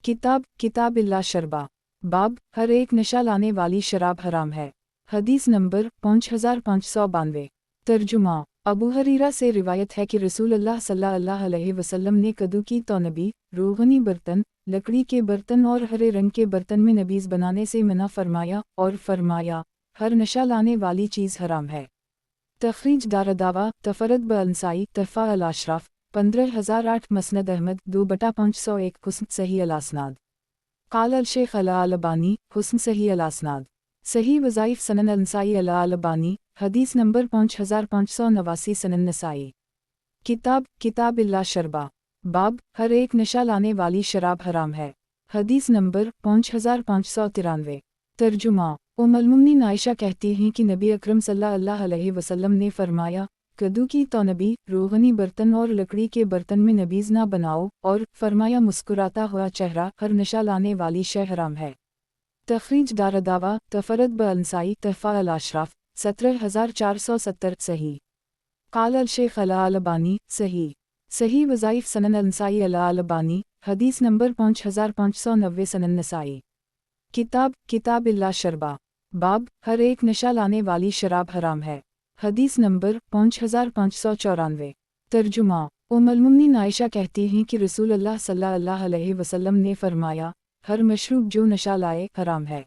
کتاب اللہ شربہ باب ہر ایک نشہ لانے والی شراب حرام ہے۔ حدیث نمبر 5592 ترجمہ ابو ہریرہ سے روایت ہے کہ رسول اللہ صلی اللہ علیہ وسلم نے کدو کی تونبی، روغنی برتن، لکڑی کے برتن اور ہرے رنگ کے برتن میں نبیذ بنانے سے منع فرمایا اور فرمایا ہر نشہ لانے والی چیز حرام ہے۔ تخریج دارالدعوہ تفرد بالنسائی تحفہ الاشراف 15008 مسند احمد 2/501 حسن صحیح الاسناد قال الشیخ الالبانی حسن صحیح الاسناد صحیح وظائف سنن النسائی الالبانی حدیث نمبر 5589 سنن نسائی کتاب اللہ شربہ باب ہر ایک نشہ لانے والی شراب حرام ہے۔ حدیث نمبر 5593 ترجمہ المؤمنین عائشہ کہتی ہیں کہ نبی اکرم صلی اللہ علیہ وسلم نے فرمایا کدو کی تونبی، روغنی برتن اور لکڑی کے برتن میں نبیذ نہ بناؤ اور فرمایا مسکراتا ہوا چہرہ ہر نشہ لانے والی شے حرام ہے۔ تخریج دارالدعوہ تفرد بالنسائی تحفہ الاشراف 17470 صحیح قال الشیخ الالبانی صحیح وظائف سنن النسائی الالبانی حدیث نمبر 5590 سنن نسائی کتاب اللہ شربہ باب ہر ایک نشہ لانے والی شراب حرام ہے۔ حدیث نمبر 5594 ترجمہ المؤمنین عائشہ کہتی ہیں کہ رسول اللہ صلی اللہ علیہ وسلم نے فرمایا ہر مشروب جو نشہ لائے حرام ہے۔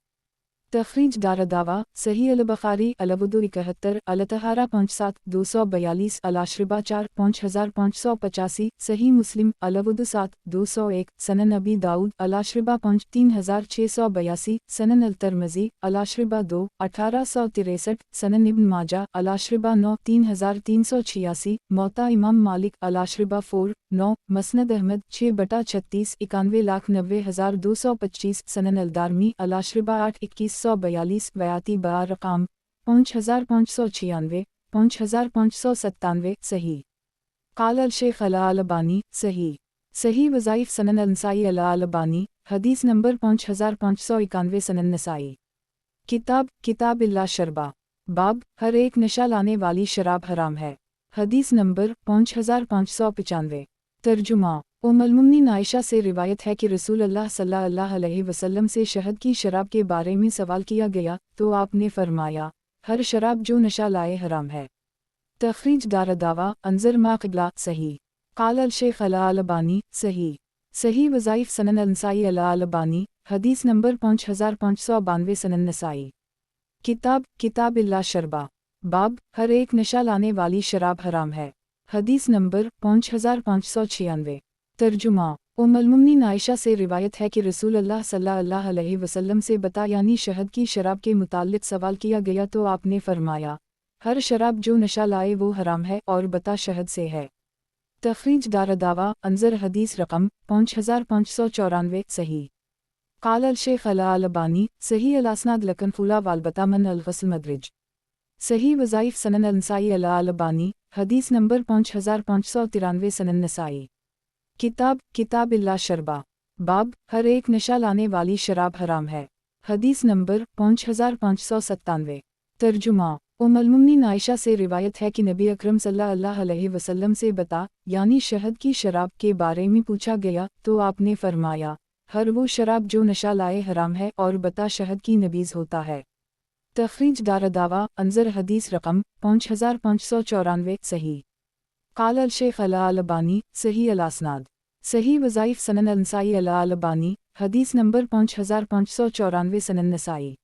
تخریج دارالدعوہ صحیح البخاری الودو 71 الطہارہ 57 الاشربہ 4 5585 صحیح مسلم الودو 7 201 سنن ابی داؤد الاشربہ 5 3682 سنن الترمذی الاشربہ 2 1863 سنن ابن ماجہ الاشربہ 9 3386 موطا امام مالک الاشربہ 4 9 مسند احمد 6/36 91,90,225 سنن الدارمی الاشربہ 8 2142 بیاتی بار رقام 5596 5597 صحیح قال الشیخ الالبانی صحیح وظائف سنن النسائی الالبانی حدیث نمبر 5591 سنن نسائی کتاب اللہ شربہ باب ہر ایک نشہ لانے والی شراب حرام ہے۔ حدیث نمبر 5595 ترجمہ المؤمنین عائشہ سے روایت ہے کہ رسول اللہ صلی اللہ علیہ وسلم سے شہد کی شراب کے بارے میں سوال کیا گیا تو آپ نے فرمایا ہر شراب جو نشہ لائے حرام ہے۔ تخریج دارالدعوہ انظر ما قبلہ صحیح قال الشیخ الالبانی صحیح وظائف سنن النسائی الالبانی حدیث نمبر 5592 سنن نسائی کتاب اللہ شربہ باب ہر ایک نشہ لانے والی شراب حرام ہے۔ حدیث نمبر 5596 ترجمہ المؤمنین عائشہ سے روایت ہے کہ رسول اللہ صلی اللہ علیہ وسلم سے بتا یعنی شہد کی شراب کے متعلق سوال کیا گیا تو آپ نے فرمایا ہر شراب جو نشہ لائے وہ حرام ہے اور بتا شہد سے ہے۔ تخریج دارالدعوہ انظر حدیث رقم 5594 صحیح قال الشیخ الالبانی صحیح الاسناد لکن خلا والبتا من الغسل مدرج صحیح وظائف سنن النسائی الالبانی حدیث نمبر 5593 سنن نسائی کتاب اللہ شربہ باب ہر ایک نشہ لانے والی شراب حرام ہے۔ حدیث نمبر 5597 ترجمہ المؤمنین عائشہ سے روایت ہے کہ نبی اکرم صلی اللہ علیہ وسلم سے بتا یعنی شہد کی شراب کے بارے میں پوچھا گیا تو آپ نے فرمایا ہر وہ شراب جو نشہ لائے حرام ہے اور بتا شہد کی نبیذ ہوتا ہے۔ تخریج دارالدعوہ انظر حدیث رقم 5594 صحیح قال الشیخ الالبانی صحیح الاسناد صحیح وظائف سنن النسائی الالبانی حدیث نمبر 5594 سنن نسائی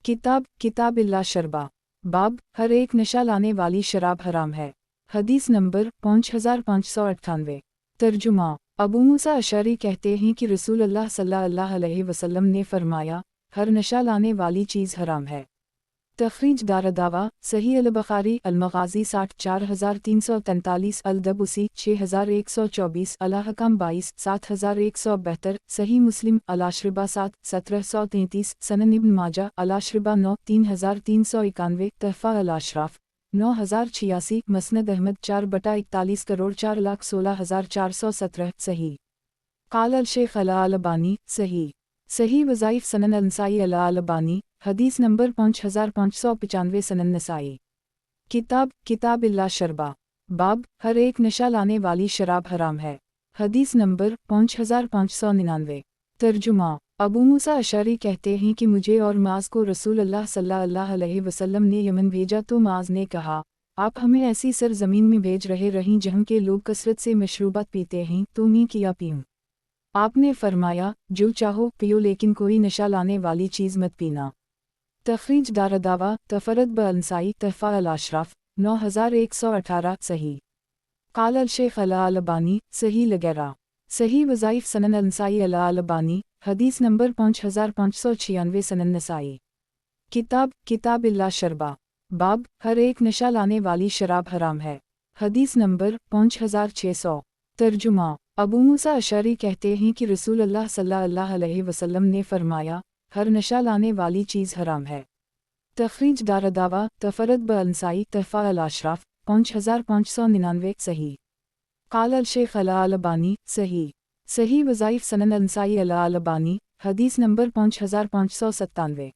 کتاب اللہ شربہ باب ہر ایک نشہ لانے والی شراب حرام ہے۔ حدیث نمبر 5598 ترجمہ ابو موسیٰ اشعری کہتے ہیں کہ رسول اللہ صلی اللہ علیہ وسلم نے فرمایا ہر نشہ لانے والی چیز حرام ہے۔ तखरीज दारदावा सही अल-बखारी अल-मग़ाज़ी 604343 अल-दबुसी 6124 अल-हकम 22 7172 सही मुस्लिम अल-आशरिबा 7 1733 सनन इब्न माजा अल-आशरिबा 9 3391 तहफ़ा अल-अशराफ 9086 मसनद अहमद 4/41 करोड़ 4,16,417 सही क़ाल अल-शेख अल-अलबानी सही सही वज़ाइफ सनन अल-नसाई अल-अलबानी हदीस नंबर 5595 सनन नसाई किताब इल्ला शरबा बाब हर एक नशा लाने वाली शराब हराम है हदीस नंबर 5599 तर्जुमा अबू मूसा अशअरी कहते हैं कि मुझे और माज़ को रसूल अल्लाह सल्लल्लाहु अलैहि वसल्लम ने यमन भेजा तो माज़ ने कहा आप हमें ऐसी सरज़मीन में भेज रहीं जहाँ के लोग कसरत से मशरूबात पीते हैं तो मैं किया पीऊँ। आपने फरमाया जो चाहो पियो लेकिन कोई नशा लाने वाली चीज़ मत पीना। तखरीज दारदावा तफरद ब-अनसाई तहफ़ा अल-अशराफ 9118 सही क़ाल अल-शेख अल-अलबानी सही लगैरा सही वज़ाइफ सनन अल-नसाई अल-अलबानी हदीस नंबर 5596 सनन नसाई किताब इल्ला शरबा बाब हर एक नशा लाने वाली शराब हराम है हदीस नंबर 5600 तर्जुमा अबू मूसा अशअरी कहते हैं कि रसूल अल्लाह सल्लल्लाहु अलैहि वसल्लम ने फरमाया हर नशा लाने वाली चीज़ हराम है। तखरीज दारदावा तफरद ब-अनसाई तहफ़ा अल-अशराफ 5599 सही क़ाल अल-शेख अल-अलबानी सही वज़ाइफ सनन अल-नसाई अल-अलबानी हदीस नंबर 5597